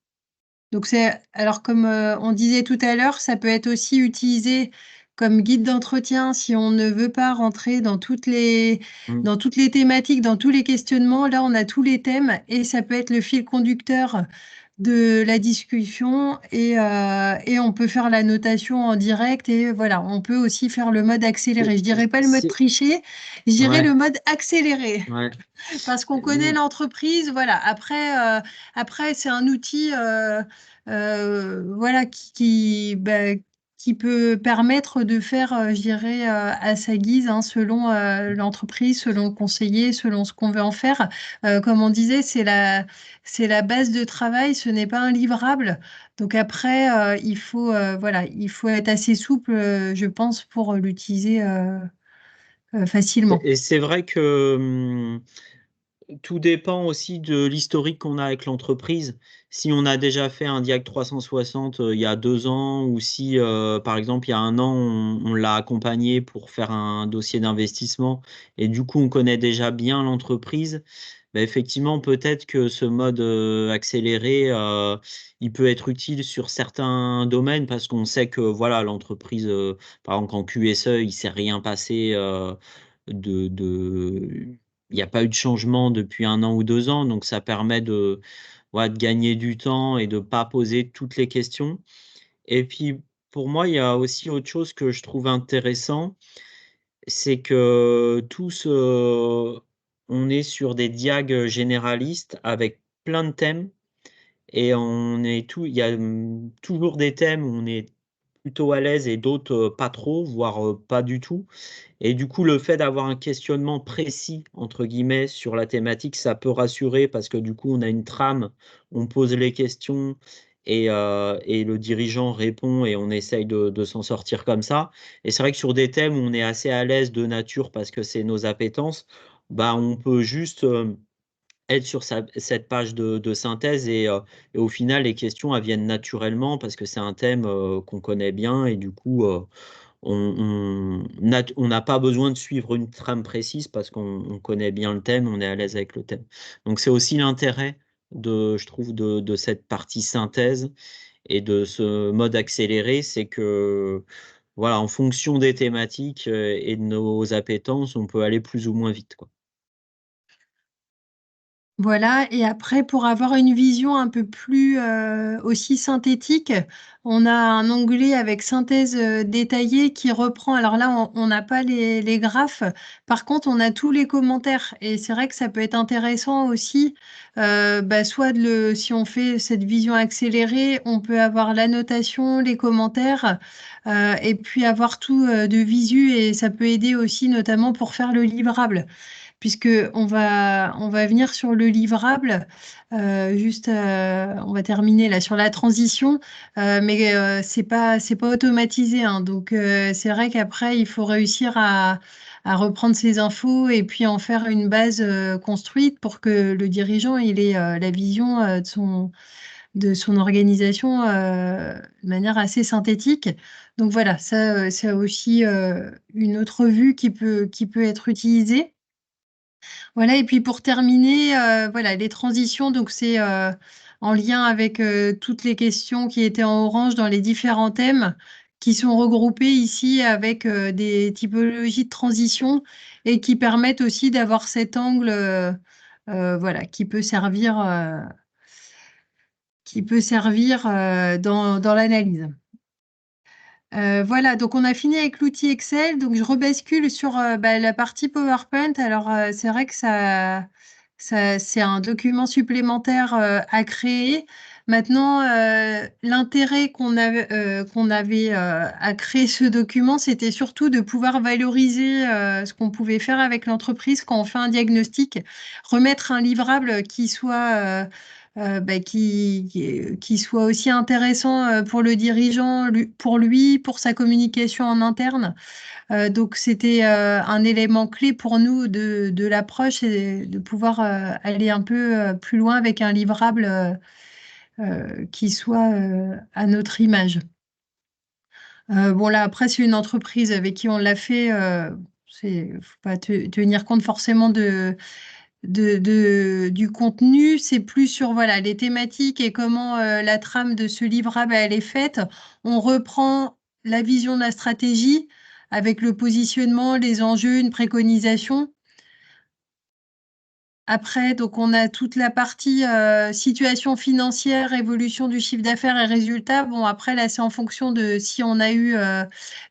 Donc alors comme on disait tout à l'heure, ça peut être aussi utilisé comme guide d'entretien si on ne veut pas rentrer Mm. dans toutes les thématiques, dans tous les questionnements. Là, on a tous les thèmes et ça peut être le fil conducteur de la discussion et on peut faire la notation en direct et voilà, on peut aussi faire le mode accéléré. Je dirais pas le mode triché, je dirais Ouais, le mode accéléré ouais. parce qu'on connaît l'entreprise. Voilà, après c'est un outil voilà, qui peut permettre de faire, je dirais, à sa guise, hein, selon l'entreprise, selon le conseiller, selon ce qu'on veut en faire. Comme on disait, c'est la base de travail, ce n'est pas un livrable. Donc après, voilà, il faut être assez souple, je pense, pour l'utiliser facilement. Et c'est vrai que tout dépend aussi de l'historique qu'on a avec l'entreprise. Si on a déjà fait un Diag 360 il y a 2 ans, ou si, par exemple, il y a un an, on l'a accompagné pour faire un dossier d'investissement, et du coup, on connaît déjà bien l'entreprise, ben, effectivement, peut-être que ce mode accéléré, il peut être utile sur certains domaines, parce qu'on sait que voilà, l'entreprise, par exemple, en QSE, il ne s'est rien passé de il n'y a pas eu de changement depuis 1 an ou 2 ans, donc ça permet ouais, de gagner du temps et de ne pas poser toutes les questions. Et puis, pour moi, il y a aussi autre chose que je trouve intéressant, c'est que on est sur des diags généralistes avec plein de thèmes, et il y a toujours des thèmes où on est plutôt à l'aise et d'autres pas trop, voire pas du tout. Et du coup, le fait d'avoir un questionnement précis, entre guillemets, sur la thématique, ça peut rassurer, parce que du coup, on a une trame, on pose les questions et le dirigeant répond, et on essaye de s'en sortir comme ça. Et c'est vrai que sur des thèmes où on est assez à l'aise de nature parce que c'est nos appétences, bah, on peut juste être sur cette page de synthèse, et au final, les questions elles viennent naturellement parce que c'est un thème qu'on connaît bien, et du coup, on n'a pas besoin de suivre une trame précise parce qu'on connaît bien le thème, on est à l'aise avec le thème. Donc c'est aussi l'intérêt je trouve, de cette partie synthèse et de ce mode accéléré, c'est que voilà, en fonction des thématiques et de nos appétences, on peut aller plus ou moins vite, quoi. Voilà, et après, pour avoir une vision un peu plus aussi synthétique, on a un onglet avec synthèse détaillée qui reprend. Alors là, on n'a pas les graphes, par contre, on a tous les commentaires. Et c'est vrai que ça peut être intéressant aussi, soit si on fait cette vision accélérée, on peut avoir la notation, les commentaires, et puis avoir tout de visu, et ça peut aider aussi, notamment pour faire le livrable puisque on va venir sur le livrable. On va terminer là sur la transition, mais c'est pas automatisé, hein. Donc c'est vrai qu'après il faut réussir à reprendre ces infos et puis en faire une base construite pour que le dirigeant il ait la vision de son organisation de manière assez synthétique. Donc voilà, ça c'est aussi une autre vue qui peut être utilisée. Voilà, et puis pour terminer, voilà, les transitions, donc c'est en lien avec toutes les questions qui étaient en orange dans les différents thèmes qui sont regroupés ici avec des typologies de transition et qui permettent aussi d'avoir cet angle voilà, qui peut servir dans l'analyse. Voilà, donc on a fini avec l'outil Excel. Donc je rebascule sur la partie PowerPoint. Alors c'est vrai que c'est un document supplémentaire à créer. Maintenant, l'intérêt qu'on avait à créer ce document, c'était surtout de pouvoir valoriser ce qu'on pouvait faire avec l'entreprise quand on fait un diagnostic, remettre un livrable qui soit qui soit aussi intéressant pour le dirigeant, pour lui, pour sa communication en interne. Donc, c'était un élément clé pour nous de l'approche et de pouvoir aller un peu plus loin avec un livrable qui soit à notre image. Bon, là, après, c'est une entreprise avec qui on l'a fait. Faut pas tenir compte forcément du contenu, c'est plus sur voilà, les thématiques et comment la trame de ce livrable elle est faite. On reprend la vision de la stratégie avec le positionnement, les enjeux, une préconisation. Après, donc on a toute la partie situation financière, évolution du chiffre d'affaires et résultats. Bon, après, là, c'est en fonction de si on a eu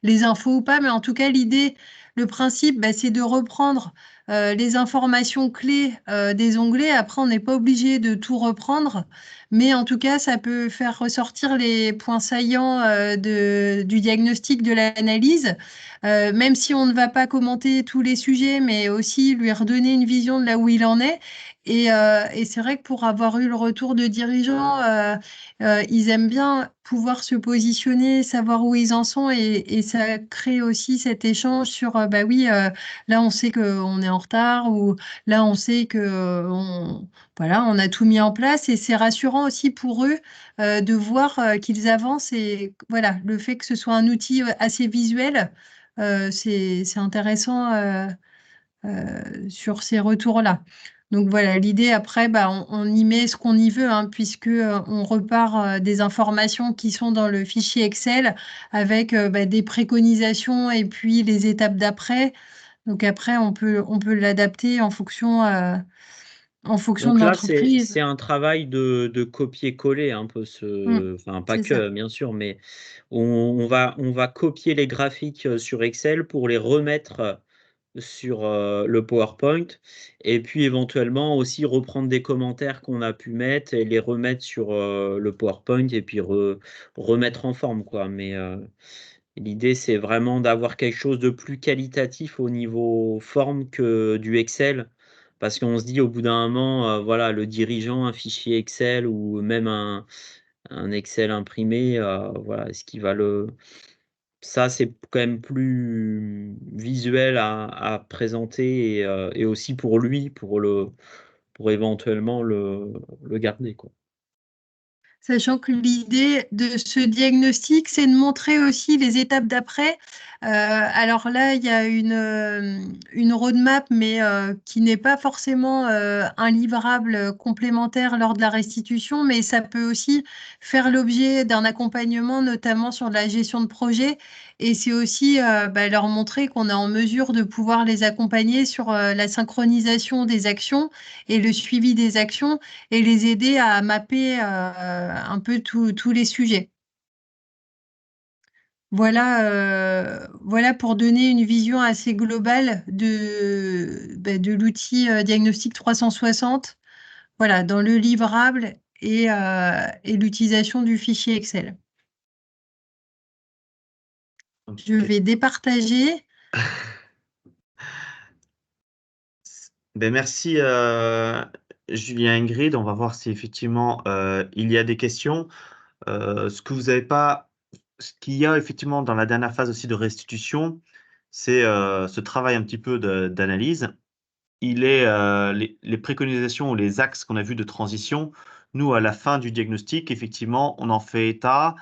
les infos ou pas. Mais en tout cas, l'idée, le principe, bah, c'est de reprendre les informations clés des onglets. Après, on n'est pas obligé de tout reprendre. Mais en tout cas, ça peut faire ressortir les points saillants du diagnostic, de l'analyse. Même si on ne va pas commenter tous les sujets, mais aussi lui redonner une vision de là où il en est. Et c'est vrai que pour avoir eu le retour de dirigeants, ils aiment bien pouvoir se positionner, savoir où ils en sont, et ça crée aussi cet échange sur, bah oui, là on sait qu'on est en retard, ou là on sait que voilà, on a tout mis en place, et c'est rassurant aussi pour eux de voir qu'ils avancent, et voilà, le fait que ce soit un outil assez visuel. C'est intéressant sur ces retours-là. Donc voilà, l'idée après, bah, on y met ce qu'on y veut, hein, puisque on repart des informations qui sont dans le fichier Excel avec bah, des préconisations et puis les étapes d'après. Donc après, on peut l'adapter en fonction de Donc là, l'entreprise. c'est un travail de copier-coller un peu Mm, enfin pas c'est ça. que, bien sûr, mais on va copier les graphiques sur Excel pour les remettre sur le PowerPoint, et puis éventuellement aussi reprendre des commentaires qu'on a pu mettre et les remettre sur le PowerPoint, et puis remettre en forme, quoi. Mais l'idée, c'est vraiment d'avoir quelque chose de plus qualitatif au niveau forme que du Excel. Parce qu'on se dit au bout d'un moment, voilà, le dirigeant, un fichier Excel ou même un Excel imprimé, voilà, est-ce qu'il va le ça, c'est quand même plus visuel à présenter, et aussi pour lui, pour éventuellement le garder, quoi. Sachant que l'idée de ce diagnostic, c'est de montrer aussi les étapes d'après. Alors là, il y a une roadmap, mais qui n'est pas forcément un livrable complémentaire lors de la restitution, mais ça peut aussi faire l'objet d'un accompagnement, notamment sur la gestion de projet. Et c'est aussi bah, leur montrer qu'on est en mesure de pouvoir les accompagner sur la synchronisation des actions et le suivi des actions, et les aider à mapper un peu tous les sujets. Voilà pour donner une vision assez globale de l'outil Diagnostic 360, voilà, dans le livrable et l'utilisation du fichier Excel. Je Ok. vais départager. Ben merci Julien, Ingrid. On va voir si effectivement il y a des questions. Ce que vous avez pas, ce qu'il y a effectivement dans la dernière phase aussi de restitution, c'est ce travail un petit peu d'analyse. Il est les préconisations ou les axes qu'on a vus de transition. Nous, à la fin du diagnostic, effectivement, on en fait état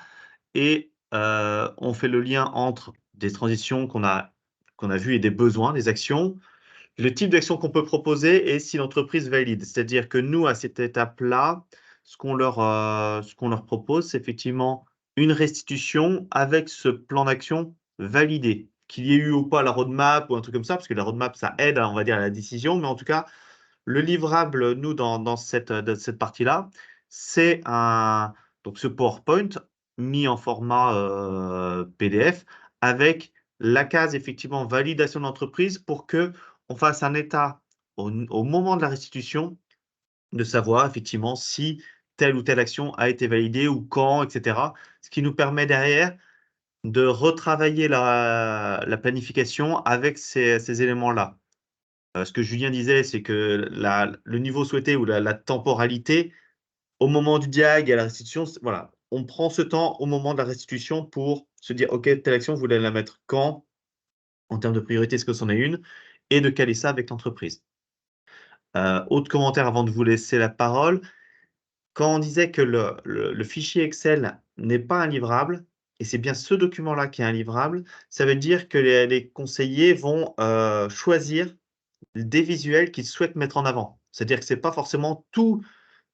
et on fait le lien entre des transitions qu'on a vues et des besoins, des actions, le type d'action qu'on peut proposer et si l'entreprise valide. C'est-à-dire que nous, à cette étape-là, ce qu'on leur propose, c'est effectivement une restitution avec ce plan d'action validé. Qu'il y ait eu ou pas la roadmap ou un truc comme ça, parce que la roadmap, ça aide, on va dire, à la décision, mais en tout cas, le livrable, nous, dans cette partie-là, c'est donc ce PowerPoint mis en format PDF avec la case, effectivement, validation d'entreprise pour que on fasse un état au moment de la restitution de savoir, effectivement, si telle ou telle action a été validée ou quand, etc. Ce qui nous permet derrière de retravailler la planification avec ces éléments-là. Ce que Julien disait, c'est que le niveau souhaité ou la temporalité, au moment du diag et à la restitution, voilà, on prend ce temps au moment de la restitution pour se dire, OK, telle action, vous voulez la mettre quand, en termes de priorité, est-ce que c'en est une, et de caler ça avec l'entreprise. Autre commentaire avant de vous laisser la parole. Quand on disait que le fichier Excel n'est pas un livrable, et c'est bien ce document-là qui est un livrable, ça veut dire que les conseillers vont choisir des visuels qu'ils souhaitent mettre en avant. C'est-à-dire que ce n'est pas forcément tous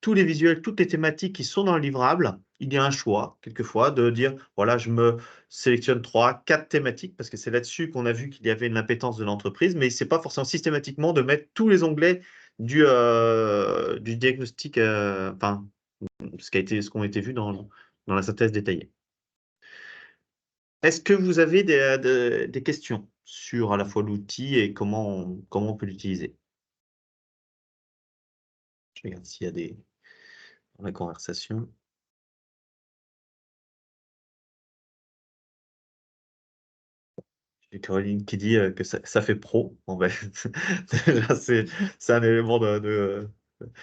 les visuels, toutes les thématiques qui sont dans le livrable. Il y a un choix, quelquefois, de dire, voilà, je me sélectionne 3, 4 thématiques, parce que c'est là-dessus qu'on a vu qu'il y avait une impétence de l'entreprise, mais ce n'est pas forcément systématiquement de mettre tous les onglets du diagnostic, enfin, ce qui ont été vus dans la synthèse détaillée. Est-ce que vous avez des questions sur à la fois l'outil et comment on peut l'utiliser? Je regarde s'il y a des dans la conversation. J'ai Caroline qui dit que ça fait pro. Bon, ben, déjà, c'est un élément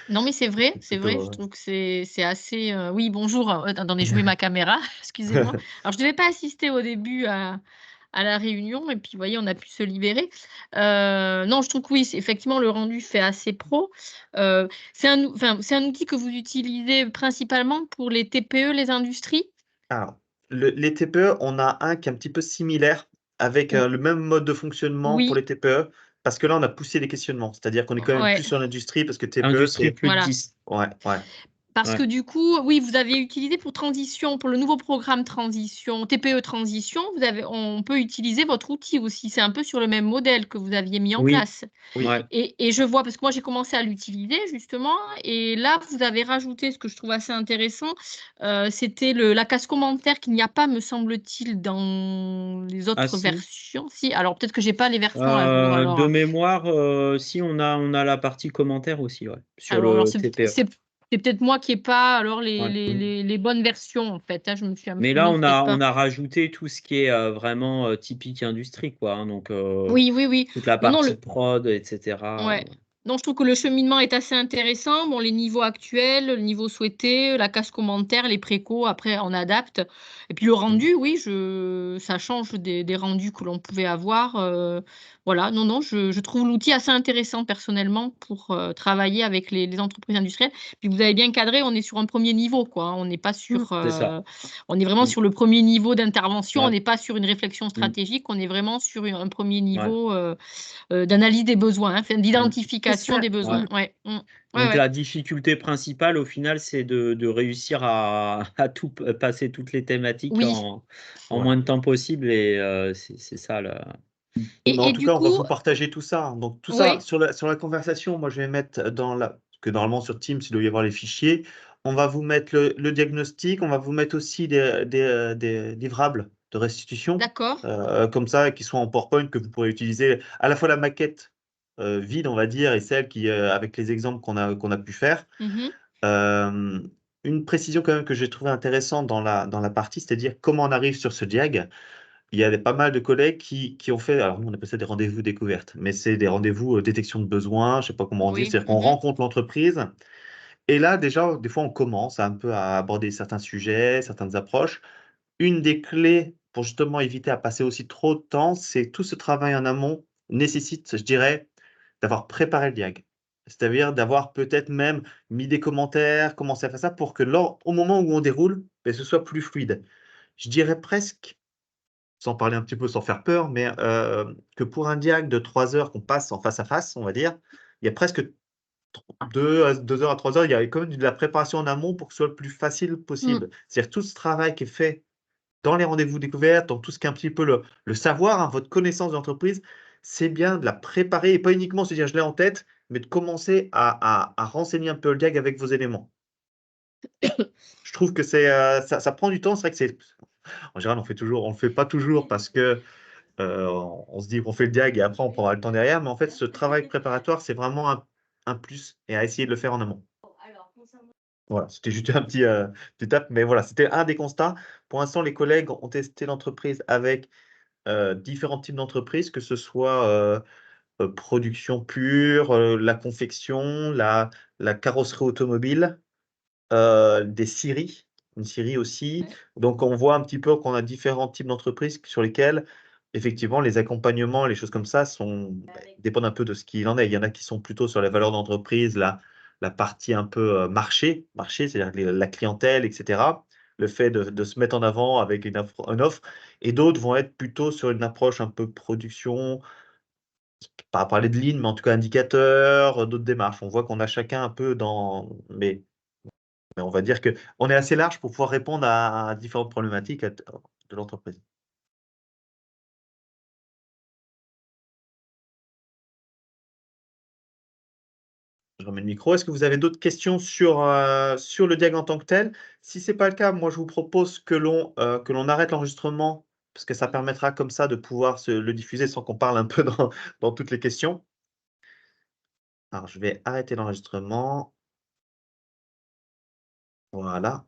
Non, mais c'est vrai, je plutôt. trouve que c'est assez. Oui, bonjour. Attendez, je mets ma caméra, excusez-moi. Alors, je ne devais pas assister au début à la réunion, et puis, vous voyez, on a pu se libérer. Non, je trouve que oui, effectivement, le rendu fait assez pro. C'est un outil que vous utilisez principalement pour les TPE, les industries? Alors, les TPE, on a un qui est un petit peu similaire avec Ou- le même mode de fonctionnement pour Oui, les TPE, parce que là, on a poussé les questionnements. C'est-à-dire qu'on est quand même ouais, plus sur l'industrie, parce que TPE, Industrie c'est. plus de voilà. 10. Ouais, ouais. Parce Ouais. que du coup, oui, vous avez utilisé pour le nouveau programme Transition, TPE Transition, on peut utiliser votre outil aussi. C'est un peu sur le même modèle que vous aviez mis en Oui. place. Oui. Ouais. Et je vois, parce que moi j'ai commencé à l'utiliser justement, et là vous avez rajouté ce que je trouve assez intéressant, c'était la case commentaire qu'il n'y a pas, me semble-t-il, dans les Ah autres si. versions. Si, alors peut-être que j'ai pas les versions à jour. Alors, De mémoire, si on a la partie commentaire aussi, ouais, sur alors le c'est TPE. peut-être moi qui n'ai pas alors Ouais. les bonnes versions en fait, hein. Je me suis Mais là, imprimée quelque part. on a rajouté tout ce qui est vraiment typique industrie, quoi, hein, donc Oui, oui, oui. toute la Non, non, partie prod, etc. ouais. Donc, je trouve que le cheminement est assez intéressant. Bon, les niveaux actuels, le niveau souhaité, la case commentaire, les précos, après, on adapte. Et puis, le rendu, oui, ça change des rendus que l'on pouvait avoir. Voilà, non, non, je trouve l'outil assez intéressant personnellement pour travailler avec les entreprises industrielles. Puis, vous avez bien cadré, on est sur un premier niveau, quoi, hein. On n'est pas sur. C'est ça. On est vraiment Mm. sur le premier niveau d'intervention. On Ouais. n'est pas sur une réflexion Mm. stratégique. On est vraiment sur un premier Ouais. niveau. D'analyse des besoins, hein, d'identification des besoins. Ouais. Ouais. Ouais, Donc ouais. la difficulté principale, au final, c'est de réussir à tout passer toutes les thématiques Oui. en Ouais. moins de temps possible, et c'est ça là. Mais en tout du cas, on va coup, vous partager tout ça. Donc, tout oui, ça sur la conversation, moi, je vais mettre parce que normalement, sur Teams, il doit y avoir les fichiers. On va vous mettre le diagnostic. On va vous mettre aussi des livrables de restitution, d'accord. comme ça, qui sont en PowerPoint, que vous pourrez utiliser à la fois la maquette vide, on va dire, et celle qui, avec les exemples qu'on a pu faire. Mhm. Euh, une précision quand même que j'ai trouvé intéressante dans la partie, c'est-à-dire comment on arrive sur ce diag. Il y a pas mal de collègues qui ont fait, alors nous on appelle ça des rendez-vous découvertes, mais c'est des rendez-vous détection de besoins, je sais pas comment on dit, Oui. c'est-à-dire qu'on rencontre l'entreprise. Et là, déjà, des fois, on commence un peu à aborder certains sujets, certaines approches. Une des clés pour justement éviter à passer aussi trop de temps, c'est tout ce travail en amont nécessite, je dirais, d'avoir préparé le diag. C'est-à-dire d'avoir peut-être même mis des commentaires, commencé à faire ça pour que au moment où on déroule, ben, ce soit plus fluide. Je dirais presque, sans parler un petit peu, sans faire peur, mais que pour un diag de 3 heures qu'on passe en face à face, on va dire, il y a presque 2 heures à 3 heures, il y a quand même de la préparation en amont pour que ce soit le plus facile Mm. possible. C'est-à-dire tout ce travail qui est fait dans les rendez-vous découvertes, dans tout ce qui est un petit peu le savoir, hein, votre connaissance d'entreprise, c'est bien de la préparer et pas uniquement se dire je l'ai en tête, mais de commencer à renseigner un peu le diag avec vos éléments. Je trouve que ça prend du temps. C'est vrai que en général, on le fait pas toujours parce que on se dit qu'on fait le diag et après on prendra le temps derrière. Mais en fait, ce travail préparatoire, c'est vraiment un plus et à essayer de le faire en amont. Voilà, c'était juste un petit étape, mais voilà, c'était un des constats. Pour l'instant, les collègues ont testé l'entreprise avec différents types d'entreprises, que ce soit production pure, la confection, la carrosserie automobile, des scieries, une scierie aussi. Ouais. Donc, on voit un petit peu qu'on a différents types d'entreprises sur lesquelles, effectivement, les accompagnements, les choses comme ça dépendent un peu de ce qu'il en est. Il y en a qui sont plutôt sur la valeur d'entreprise, la partie un peu marché, c'est-à-dire la clientèle, etc. Le fait de se mettre en avant avec une offre. Et d'autres vont être plutôt sur une approche un peu production, pas parler de ligne, mais en tout cas indicateurs, d'autres démarches. On voit qu'on a chacun un peu dans... Mais on va dire qu'on est assez large pour pouvoir répondre à différentes problématiques de l'entreprise. Je remets le micro. Est-ce que vous avez d'autres questions sur le diag en tant que tel? Si ce n'est pas le cas, moi, je vous propose que l'on arrête l'enregistrement, parce que ça permettra comme ça de pouvoir le diffuser sans qu'on parle un peu dans toutes les questions. Alors, je vais arrêter l'enregistrement. Voilà.